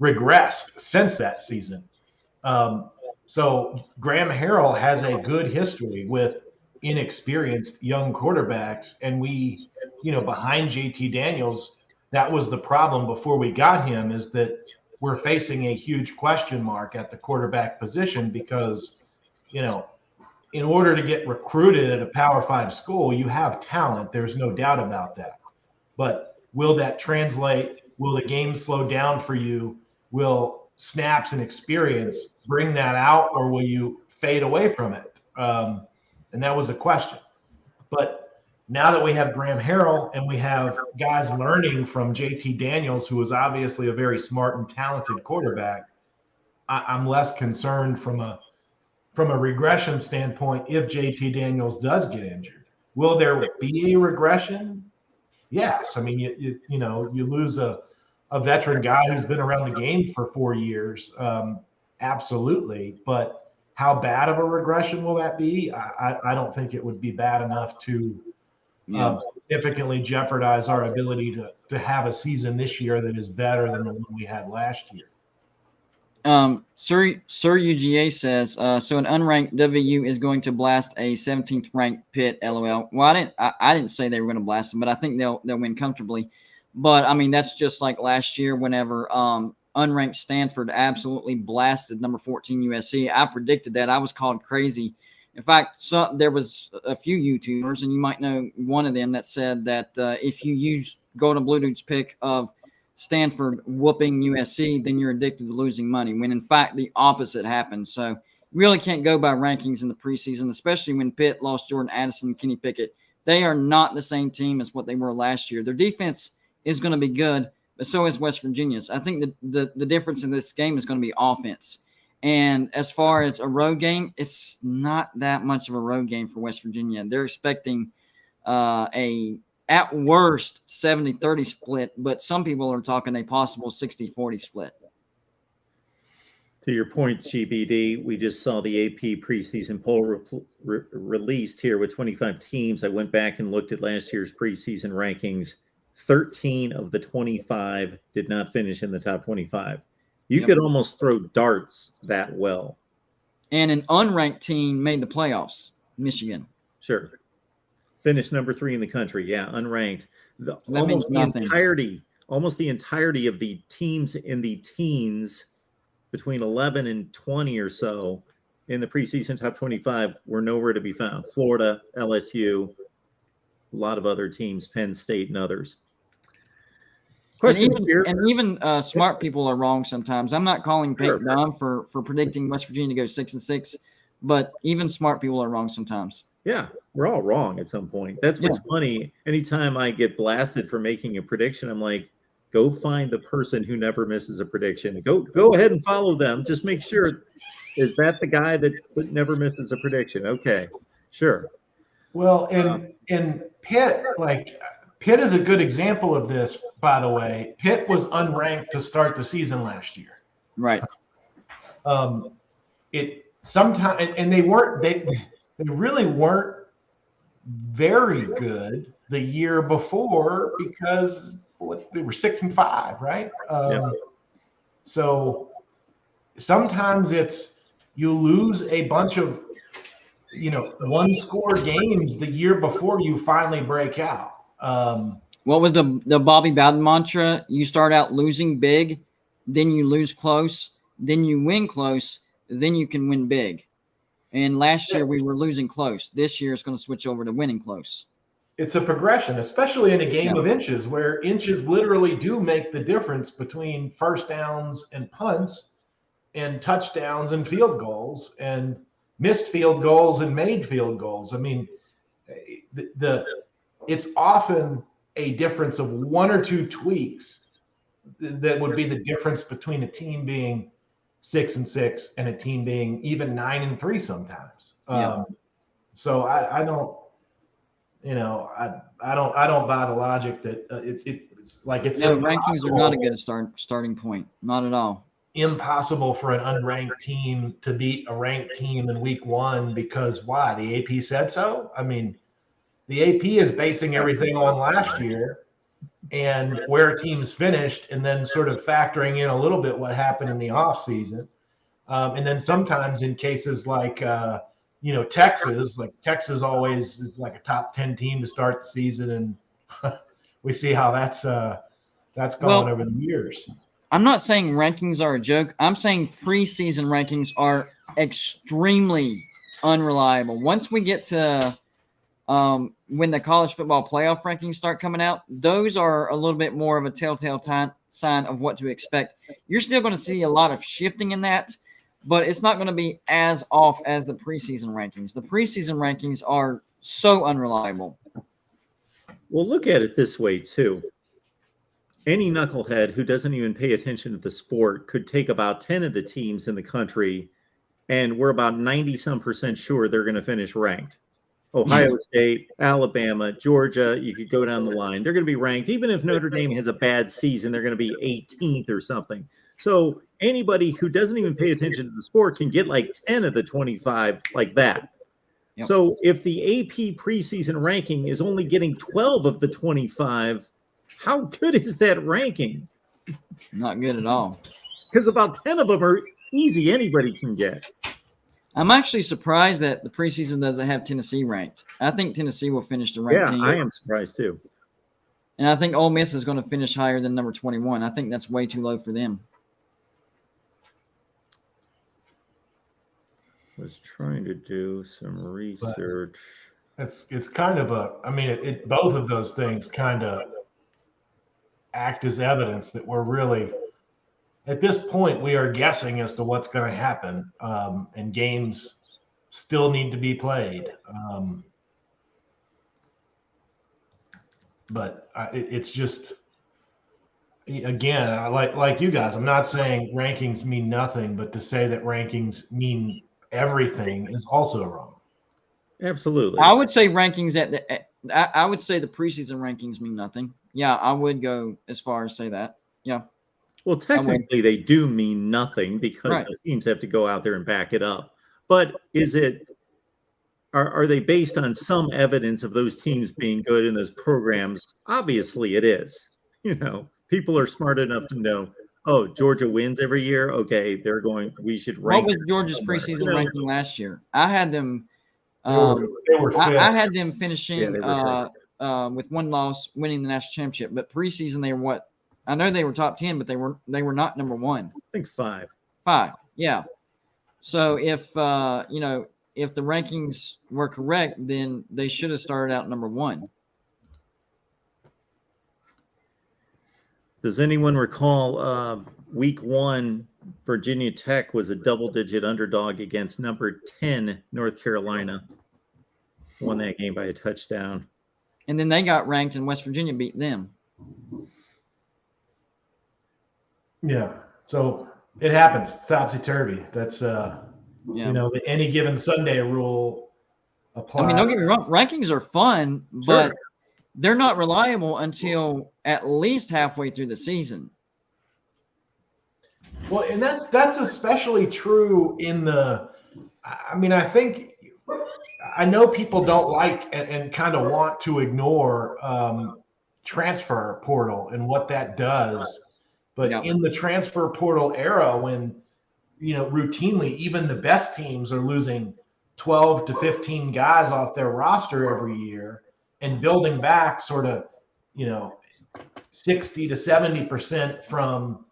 regressed since that season. So Graham Harrell has a good history with inexperienced young quarterbacks, and we, behind JT Daniels, that was the problem before we got him, is that we're facing a huge question mark at the quarterback position because, in order to get recruited at a Power 5 school, you have talent. There's no doubt about that. But will that translate? Will the game slow down for you? Will snaps and experience bring that out, or will you fade away from it? And that was a question. But now that we have Graham Harrell and we have guys learning from JT Daniels, who is obviously a very smart and talented quarterback, I'm less concerned from a regression standpoint if JT Daniels does get injured. Will there be a regression? Yes. I mean, you lose a veteran guy who's been around the game for 4 years. Absolutely. But how bad of a regression will that be? I don't think it would be bad enough to significantly jeopardize our ability to have a season this year that is better than the one we had last year. Sir UGA says, so an unranked WU is going to blast a 17th ranked Pitt, LOL. Well, I didn't say they were going to blast them, but I think they'll win comfortably. But I mean, that's just like last year whenever unranked Stanford absolutely blasted number 14 USC. I predicted that. I was called crazy. In fact, there was a few YouTubers, and you might know one of them, that said that if you use Golden Blue Dude's pick of Stanford whooping USC, then you're addicted to losing money, when in fact the opposite happened. So you really can't go by rankings in the preseason, especially when Pitt lost Jordan Addison and Kenny Pickett. They are not the same team as what they were last year. Their defense is going to be good, but so is West Virginia's. I think the difference in this game is going to be offense. And as far as a road game, it's not that much of a road game for West Virginia. They're expecting at worst 70-30 split, but some people are talking a possible 60-40 split. To your point, GBD, we just saw the AP preseason poll released here with 25 teams. I went back and looked at last year's preseason rankings. 13 of the 25 did not finish in the top 25. You could almost throw darts that well. And an unranked team made the playoffs, Michigan. Sure. Finished number 3 in the country. Yeah, unranked. Almost the entirety of the teams in the teens between 11 and 20 or so in the preseason top 25 were nowhere to be found. Florida, LSU, a lot of other teams, Penn State and others. Question here. And even smart people are wrong sometimes. I'm not calling Peyton dumb for predicting West Virginia to go 6-6, but even smart people are wrong sometimes. Yeah, we're all wrong at some point. That's what's funny. Anytime I get blasted for making a prediction, I'm like, go find the person who never misses a prediction. Go ahead and follow them. Just make sure, is that the guy that never misses a prediction? Okay, sure. Well, in Pitt, Pitt is a good example of this, by the way. Pitt was unranked to start the season last year. Right. It sometimes, and they really weren't very good the year before because they were 6-5, right? So sometimes it's you lose a bunch of one-score games the year before you finally break out. What was the Bobby Bowden mantra? You start out losing big, then you lose close, then you win close, then you can win big. And last year we were losing close. This year it's going to switch over to winning close. It's a progression, especially in a game of inches, where inches literally do make the difference between first downs and punts and touchdowns and field goals and missed field goals and made field goals. I mean, it's often a difference of one or two tweaks that would be the difference between a team being 6-6 and a team being even 9-3 sometimes. So I don't, I don't buy the logic that it's like it's rankings are not a good starting point, not at all. Impossible for an unranked team to beat a ranked team in week one because why? The AP said so. I mean, the AP is basing everything on last year and where teams finished, and then sort of factoring in a little bit what happened in the off season, and then sometimes in cases like Texas always is like a top 10 team to start the season, and we see how that's gone over the years. I'm not saying rankings are a joke. I'm saying preseason rankings are extremely unreliable. Once we get to when the college football playoff rankings start coming out, those are a little bit more of a telltale sign of what to expect. You're still going to see a lot of shifting in that, but it's not going to be as off as the preseason rankings. The preseason rankings are so unreliable. Well, look at it this way, too. Any knucklehead who doesn't even pay attention to the sport could take about 10 of the teams in the country, and we're about 90-some% sure they're going to finish ranked. Ohio State, Alabama, Georgia, you could go down the line. They're going to be ranked. Even if Notre Dame has a bad season, they're going to be 18th or something. So anybody who doesn't even pay attention to the sport can get like 10 of the 25 like that. Yep. So if the AP preseason ranking is only getting 12 of the 25, how good is that ranking? Not good at all. Because about 10 of them are easy. Anybody can get. I'm actually surprised that the preseason doesn't have Tennessee ranked. I think Tennessee will finish the ranked team. Yeah, I am surprised too. And I think Ole Miss is going to finish higher than number 21. I think that's way too low for them. Was trying to do some research. It's kind of both of those things kind of act as evidence that we're really, at this point, we are guessing as to what's going to happen, and games still need to be played. But it's just, again, like you guys, I'm not saying rankings mean nothing, but to say that rankings mean everything is also wrong. Absolutely. I would say rankings I would say the preseason rankings mean nothing. Yeah, I would go as far as say that. Yeah. Well, technically they do mean nothing because the teams have to go out there and back it up. But are they based on some evidence of those teams being good in those programs? Obviously it is. People are smart enough to know, Georgia wins every year. Okay, we should rank. What was Georgia's preseason ranking last year? I had them they were I had them finishing with one loss, winning the national championship. But preseason, they were what? I know they were top 10, but they were not number one. I think 5. 5, yeah. So if if the rankings were correct, then they should have started out number 1. Does anyone recall week 1, Virginia Tech was a double-digit underdog against number 10 North Carolina. Won that game by a touchdown. And then they got ranked, and West Virginia beat them. Yeah. So it happens. It's topsy-turvy. That's, you know, the any given Sunday rule applies. I mean, don't get me wrong, rankings are fun, but they're not reliable until at least halfway through the season. Well, and that's especially true in the, I mean, I know people don't like and kind of want to ignore transfer portal and what that does. But in the transfer portal era, when, you know, routinely even the best teams are losing 12 to 15 guys off their roster every year and building back sort of, you know, 60 to 70% from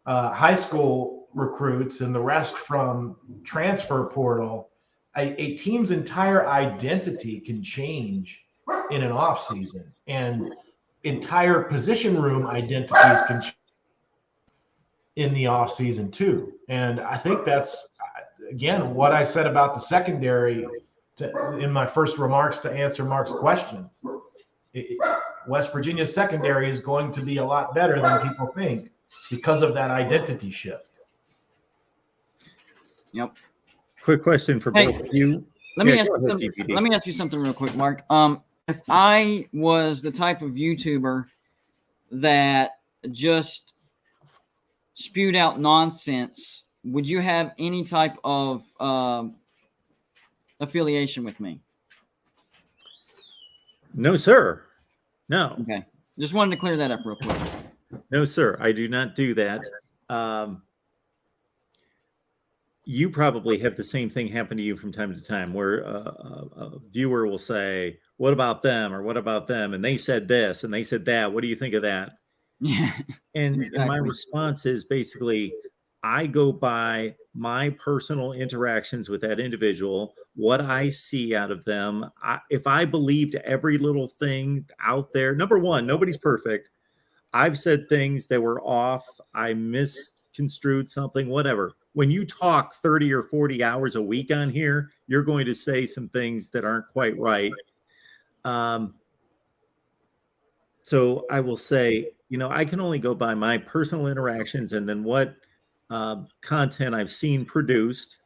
high school recruits and the rest from transfer portal, a team's entire identity can change in an off season, and entire position room identities can change in the off season too. And I think that's, again, what I said about the secondary in my first remarks to answer Mark's question. West Virginia's secondary is going to be a lot better than people think because of that identity shift. Yep. Quick question for both of you. Let me ask you something real quick, Mark. If I was the type of YouTuber that just spewed out nonsense, would you have any type of affiliation with me? No, sir. No. Okay. Just wanted to clear that up real quick. No, sir. I do not do that. You probably have the same thing happen to you from time to time where a viewer will say, what about them? Or what about them? And they said this and they said that. What do you think of that? Yeah. And my response is basically, I go by my personal interactions with that individual, what I see out of them. If I believed every little thing out there, number one, nobody's perfect. I've said things that were off. I misconstrued something, whatever. When you talk 30 or 40 hours a week on here, you're going to say some things that aren't quite right. So I will say, you know, I can only go by my personal interactions and then what content I've seen produced.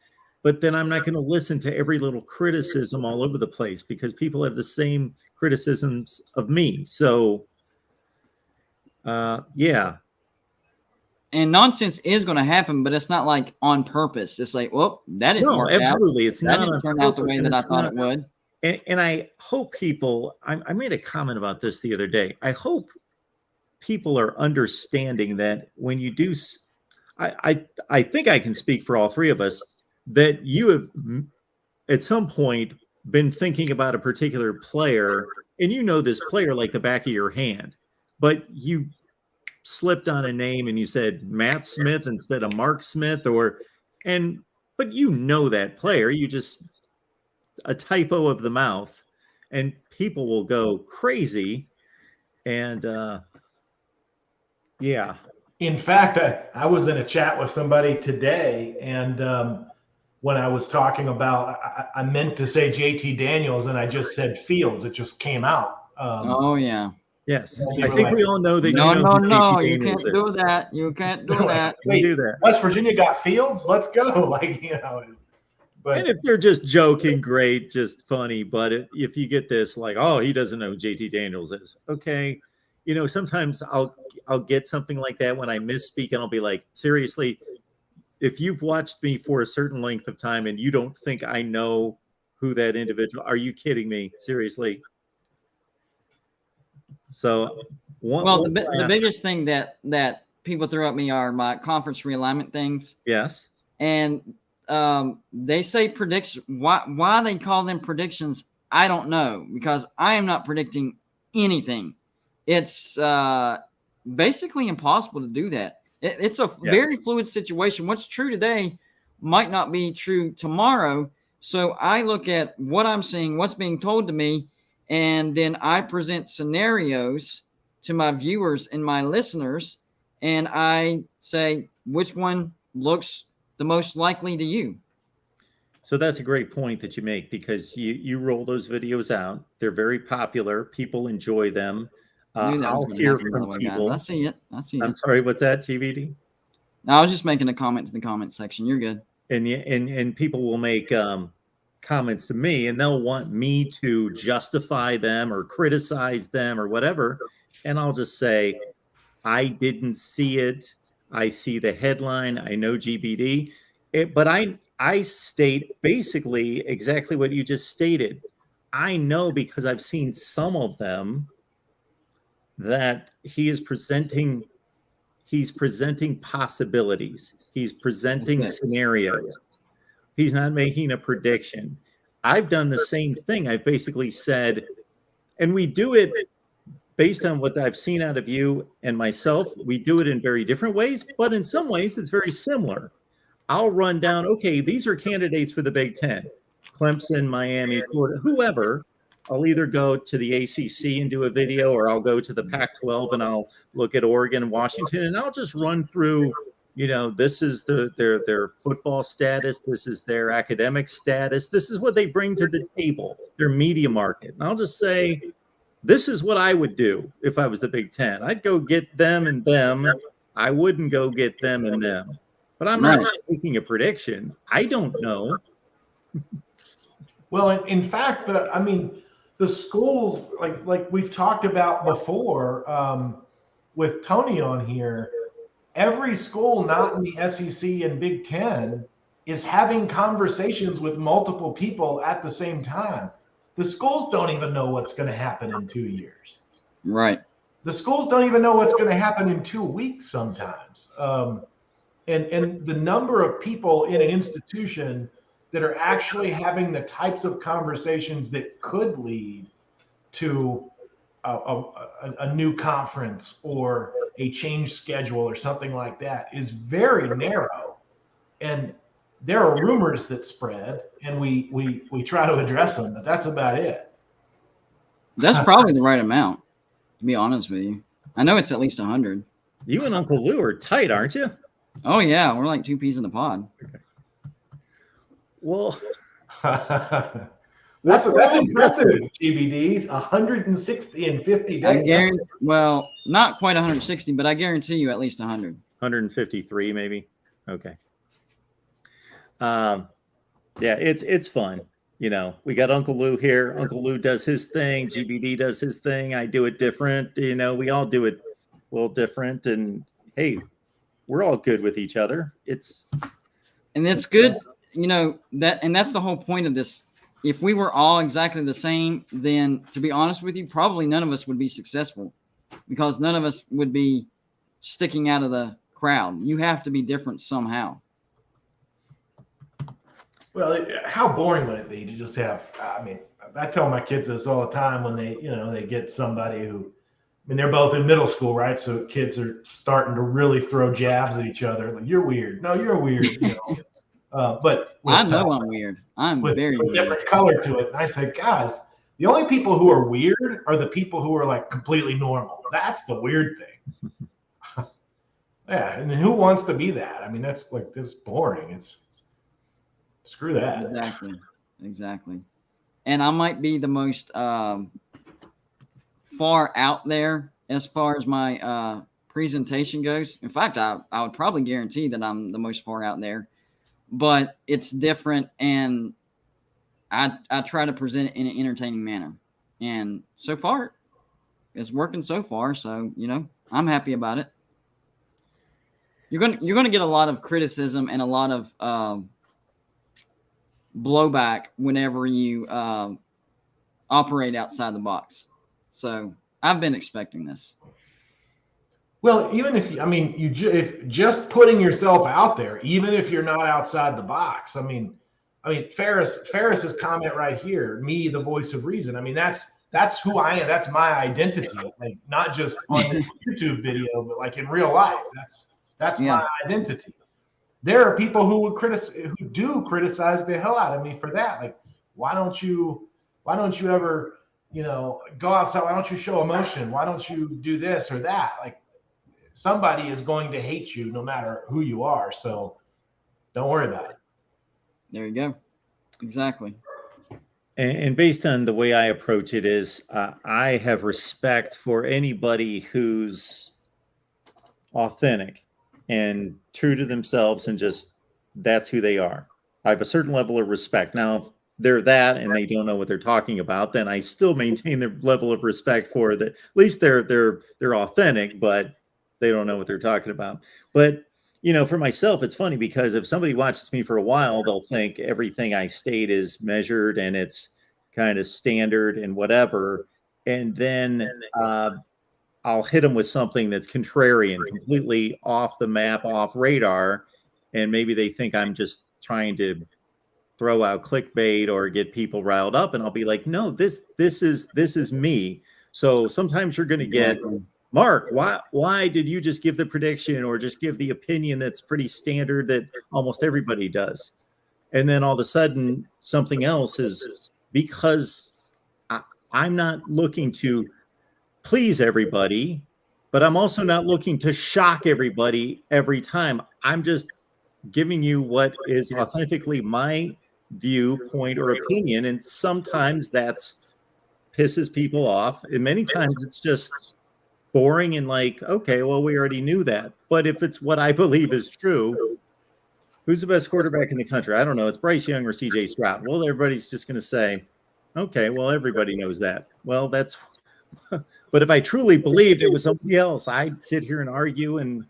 But then I'm not going to listen to every little criticism all over the place because people have the same criticisms of me. So, yeah. And nonsense is going to happen, but it's not like on purpose. It's like, well, that didn't work out. Absolutely. It's that not didn't turn out the way that I thought it would. And I hope people, I made a comment about this the other day. I hope people are understanding that when you do, I think I can speak for all three of us, that you have at some point been thinking about a particular player and you know this player like the back of your hand, but you slipped on a name and you said Matt Smith instead of Mark Smith but you know that player, you just a typo of the mouth and people will go crazy. And yeah. In fact, I was in a chat with somebody today, and when I was talking about, I meant to say JT Daniels, and I just said Fields. It just came out. Oh yeah. Yes, I think we all know that. No, you know no, you can't do that. You can't do that. Wait, do that. West Virginia got Fields. Let's go. Like, you know. But, and if they're just joking, great, just funny. But if you get this, like, oh, he doesn't know who JT Daniels is. Okay, you know, sometimes I'll get something like that when I misspeak, and I'll be like, seriously, if you've watched me for a certain length of time and you don't think I know who that individual, are you kidding me? Seriously. So, the biggest thing that people throw at me are my conference realignment things. Yes. And they say prediction. Why they call them predictions, I don't know, because I am not predicting anything. It's basically impossible to do that. It's a very fluid situation. What's true today might not be true tomorrow. So I look at what I'm seeing, what's being told to me, and then I present scenarios to my viewers and my listeners, and I say which one looks the most likely to you. So that's a great point that you make, because you roll those videos out. They're very popular. People enjoy them. I knew that was I'll going to hear happen, by the from way, guys. people. I see it. I see I'm it. sorry, what's that, GVD? No, I was just making a comment to the comment section. You're good. And people will make comments to me, and they'll want me to justify them or criticize them or whatever. And I'll just say, I didn't see it. I see the headline. I know GBD. But I state basically exactly what you just stated. I know, because I've seen some of them, that he's presenting possibilities. He's presenting scenarios. He's not making a prediction. I've done the same thing. I've basically said, and we do it based on what I've seen out of you and myself. We do it in very different ways, but in some ways it's very similar. I'll run down, okay, these are candidates for the Big Ten, Clemson, Miami, Florida, whoever. I'll either go to the ACC and do a video, or I'll go to the Pac-12 and I'll look at Oregon, Washington, and I'll just run through, this is their football status. This is their academic status. This is what they bring to the table, their media market. And I'll just say, this is what I would do if I was the Big Ten. I'd go get them and them. I wouldn't go get them and them. But I'm not making a prediction. I don't know. Well, in fact, the schools, like we've talked about before with Tony on here, every school not in the SEC and Big Ten is having conversations with multiple people at the same time. The schools don't even know what's going to happen in 2 years. Right. The schools don't even know what's going to happen in 2 weeks sometimes. And the number of people in an institution that are actually having the types of conversations that could lead to a new conference or a changed schedule or something like that is very narrow. And there are rumors that spread, and we try to address them, but that's about it. That's probably the right amount, to be honest with you. I know it's at least 100. You and Uncle Lou are tight, aren't you? Oh, yeah. We're like 2 peas in the pod. Okay. Well, that's impressive, GBDs. 160 in 50 days. Well, not quite 160, but I guarantee you at least 100. 153, maybe. Okay. Yeah, it's fun. We got Uncle Lou here. Uncle Lou does his thing. GBD does his thing. I do it different. We all do it a little different. And hey, we're all good with each other. And it's good, that's the whole point of this. If we were all exactly the same, then to be honest with you, probably none of us would be successful, because none of us would be sticking out of the crowd. You have to be different somehow. Well, how boring would it be to just have, I tell my kids this all the time when they get somebody who, they're both in middle school, right? So kids are starting to really throw jabs at each other. Like, you're weird. No, you're weird. But I know I'm weird. I'm very weird. Different color to it. And I say, guys, the only people who are weird are the people who are like completely normal. That's the weird thing. Yeah. And who wants to be that? That's like, this boring. Screw that. Exactly. And I might be the most far out there as far as my presentation goes. In fact, I would probably guarantee that I'm the most far out there, but it's different, and I try to present it in an entertaining manner. And so far, it's working so far. So, I'm happy about it. You're gonna get a lot of criticism and a lot of blowback whenever you operate outside the box. So I've been expecting this. Well, even if if just putting yourself out there, even if you're not outside the box, Ferris's comment right here, me, the voice of reason. That's who I am. That's my identity. Like, not just on the YouTube video, but like in real life. That's my identity. There are people who do criticize the hell out of me for that. Like, why don't you ever, go outside? Why don't you show emotion? Why don't you do this or that? Like, somebody is going to hate you no matter who you are. So don't worry about it. There you go. Exactly. And based on the way I approach it is I have respect for anybody who's authentic and true to themselves and just that's who they are. I have a certain level of respect. Now, if they're that and they don't know what they're talking about, then I still maintain the level of respect for that. At least they're authentic, but they don't know what they're talking about. But you know, for myself, it's funny because if somebody watches me for a while, they'll think everything I state is measured and it's kind of standard and whatever. And then I'll hit them with something that's contrarian, completely off the map, off radar. And maybe they think I'm just trying to throw out clickbait or get people riled up. And I'll be like, no, this is me. So sometimes you're going to get, Mark, why did you just give the prediction or just give the opinion that's pretty standard that almost everybody does? And then all of a sudden something else is because I'm not looking to please everybody, but I'm also not looking to shock everybody every time. I'm just giving you what is authentically my viewpoint or opinion. And sometimes that's pisses people off. And many times it's just boring and like, okay, well, we already knew that. But if it's what I believe is true, who's the best quarterback in the country? I don't know. It's Bryce Young or CJ Stroud. Well, everybody's just going to say, okay, well, everybody knows that. Well, that's, but if I truly believed it was somebody else, I'd sit here and argue and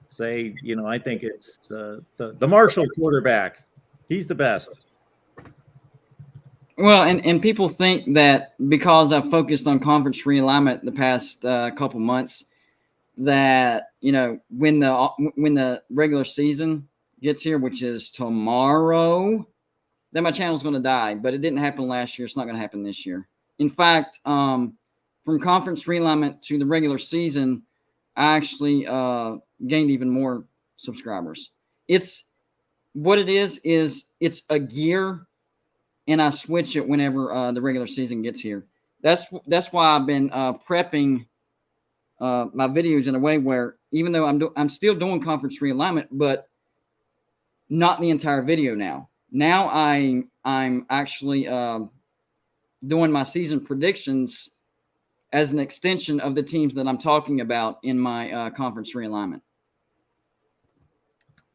say, you know, I think it's the Marshall quarterback. He's the best. Well, and people think that because I've focused on conference realignment the past couple months, that you know when the regular season gets here, which is tomorrow, that my channel's going to die. But it didn't happen last year. It's not going to happen this year. In fact, from conference realignment to the regular season, I actually gained even more subscribers. It's what it is it's a gear. And I switch it whenever the regular season gets here. That's why I've been prepping my videos in a way where even though I'm still doing conference realignment, but not the entire video now. Now I'm actually doing my season predictions as an extension of the teams that I'm talking about in my conference realignment.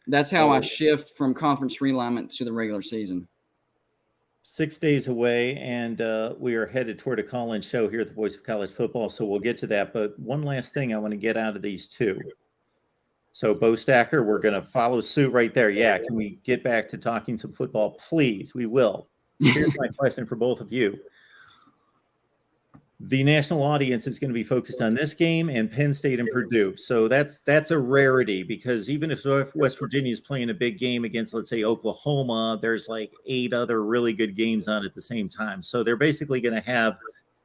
That's how I shift from conference realignment to the regular season. 6 days away, and we are headed toward a call-in show here at the Voice of College Football, so we'll get to that. But one last thing I want to get out of these two. So, Bo Stacker, we're going to follow suit right there. Yeah, can we get back to talking some football? Please, we will. Here's my question for both of you. The national audience is going to be focused on this game and Penn State and Purdue. So that's a rarity because even if West Virginia is playing a big game against, let's say, Oklahoma, there's like 8 other really good games on at the same time. So they're basically going to have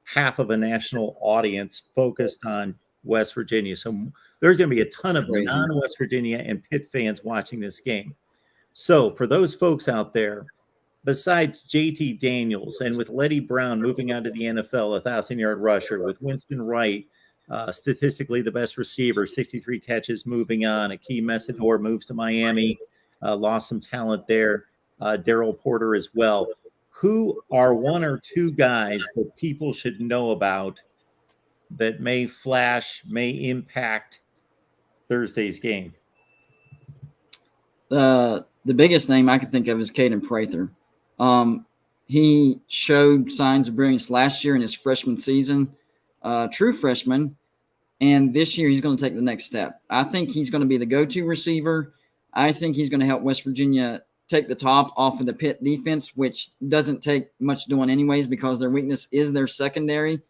half of a national audience focused on West Virginia. So there's going to be a ton of non-West Virginia and Pitt fans watching this game. So for those folks out there, besides JT Daniels and with Letty Brown moving on to the NFL, 1,000-yard rusher, with Winston Wright, statistically the best receiver, 63 catches, moving on. Akeem Messidor moves to Miami, lost some talent there. Darryl Porter as well. Who are 1 or 2 guys that people should know about that may flash, may impact Thursday's game? The biggest name I can think of is Caden Prather. He showed signs of brilliance last year in his freshman season, true freshman, and this year he's going to take the next step. I think he's going to be the go-to receiver. I think he's going to help West Virginia take the top off of the Pitt defense, which doesn't take much doing anyways because their weakness is their secondary.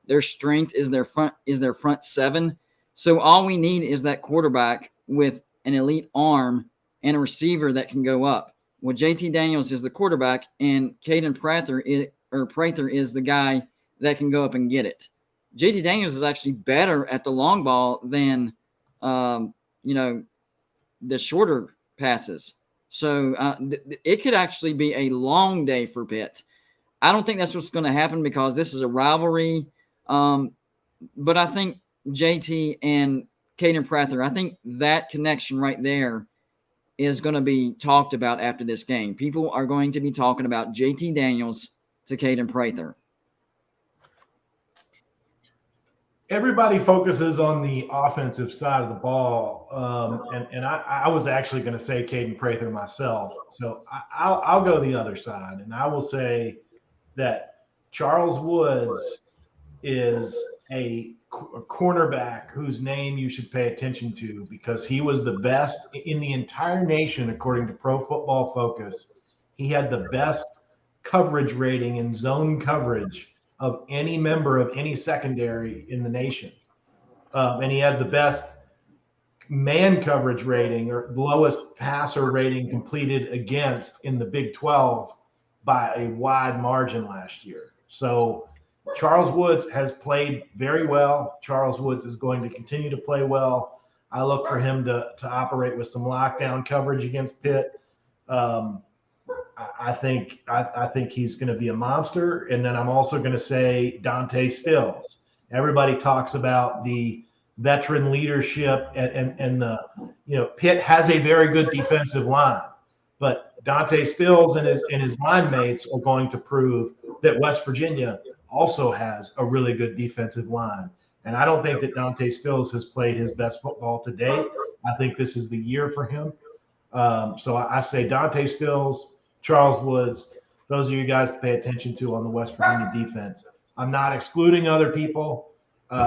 Their strength is their front 7. So all we need is that quarterback with an elite arm and a receiver that can go up. Well, JT Daniels is the quarterback, and Caden Prather is the guy that can go up and get it. JT Daniels is actually better at the long ball than, the shorter passes. So it could actually be a long day for Pitt. I don't think that's what's going to happen because this is a rivalry. But I think JT and Caden Prather. I think that connection right there is going to be talked about after this game. People are going to be talking about JT Daniels to Caden Prather. Everybody focuses on the offensive side of the ball, and I was actually going to say Caden Prather myself. So I'll go the other side, and I will say that Charles Woods is a cornerback whose name you should pay attention to because he was the best in the entire nation according to Pro Football Focus. He had the best coverage rating in zone coverage of any member of any secondary in the nation. And he had the best man coverage rating or lowest passer rating completed against in the Big 12 by a wide margin last year. So Charles Woods has played very well. Charles Woods is going to continue to play well. I look for him to operate with some lockdown coverage against Pitt. I think he's going to be a monster. And then I'm also going to say Dante Stills. Everybody talks about the veteran leadership and the, Pitt has a very good defensive line, but Dante Stills and his line mates are going to prove that West Virginia also has a really good defensive line. And I don't think that Dante Stills has played his best football to date. I think this is the year for him. So I say Dante Stills, Charles Woods, those are you guys to pay attention to on the West Virginia defense. I'm not excluding other people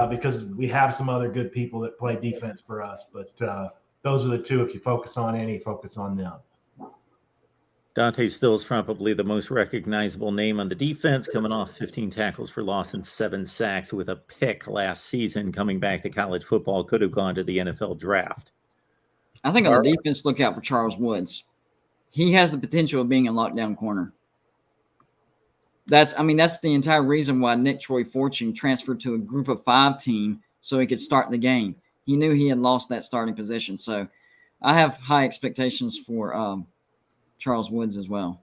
because we have some other good people that play defense for us, but those are the two. If you focus on any, focus on them. Dante Stills probably the most recognizable name on the defense, coming off 15 tackles for loss and 7 sacks with a pick last season, coming back to college football, could have gone to the NFL draft. I think on the defense, look out for Charles Woods. He has the potential of being a lockdown corner. That's the entire reason why Nick Troy Fortune transferred to a group of 5 team so he could start the game. He knew he had lost that starting position. So I have high expectations for Charles Woods as well.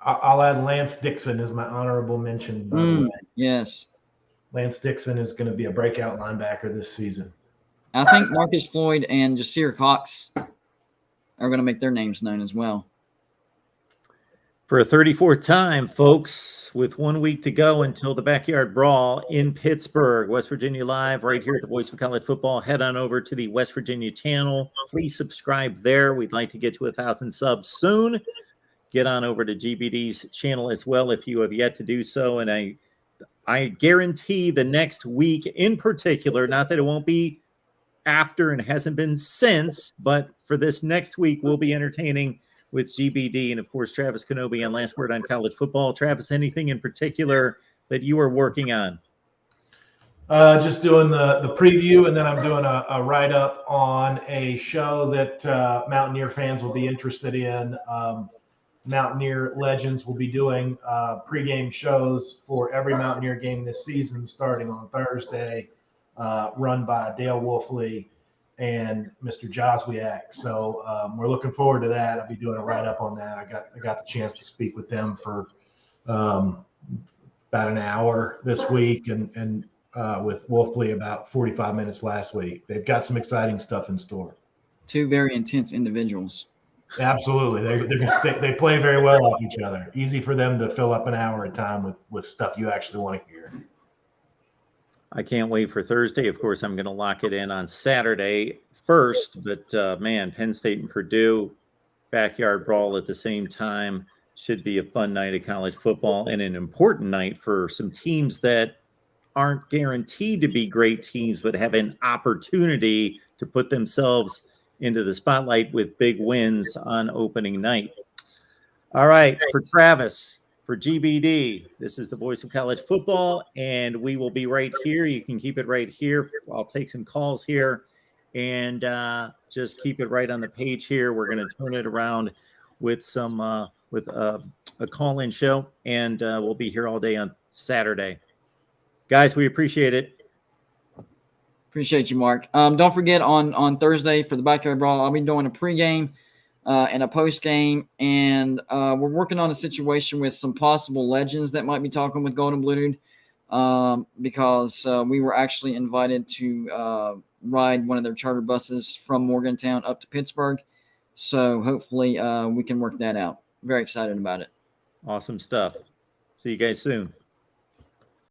I'll add Lance Dixon as my honorable mention. By the way. Yes. Lance Dixon is going to be a breakout linebacker this season. I think Marcus Floyd and Jasir Cox are going to make their names known as well. For a 34th time, folks, with 1 week to go until the Backyard Brawl in Pittsburgh, West Virginia Live, right here at the Voice of College Football. Head on over to the West Virginia channel. Please subscribe there. We'd like to get to 1,000 subs soon. Get on over to GBD's channel as well if you have yet to do so. And I guarantee the next week in particular, not that it won't be after and hasn't been since, but for this next week, we'll be entertaining with GBD and, of course, Travis Kenobi on Last Word on College Football. Travis, anything in particular that you are working on? Just doing the preview, and then I'm doing a write-up on a show that Mountaineer fans will be interested in. Mountaineer Legends will be doing pregame shows for every Mountaineer game this season, starting on Thursday, run by Dale Wolfley and Mr. Joswiak. So we're looking forward to that. I'll be doing a write-up on that. I got the chance to speak with them for about an hour this week, and with Wolfley about 45 minutes last week. They've got some exciting stuff in store. 2 very intense individuals. Absolutely. They play very well off each other. Easy for them to fill up an hour at a time with stuff you actually want to hear. I can't wait for Thursday. Of course, I'm going to lock it in on Saturday first, but man, Penn State and Purdue, Backyard Brawl at the same time. Should be a fun night of college football and an important night for some teams that aren't guaranteed to be great teams, but have an opportunity to put themselves into the spotlight with big wins on opening night. All right, for Travis, for GBD, this is the Voice of College Football, and we will be right here. You can keep it right here. I'll take some calls here, and just keep it right on the page here. We're going to turn it around with some a call-in show, and we'll be here all day on Saturday. Guys, we appreciate it. Appreciate you, Mark. Don't forget on Thursday for the Backyard Brawl, I'll be doing a pregame and a postgame, and we're working on a situation with some possible legends that might be talking with Golden Blue because we were actually invited to ride one of their charter buses from Morgantown up to Pittsburgh. So hopefully we can work that out. Very excited about it. Awesome stuff. See you guys soon.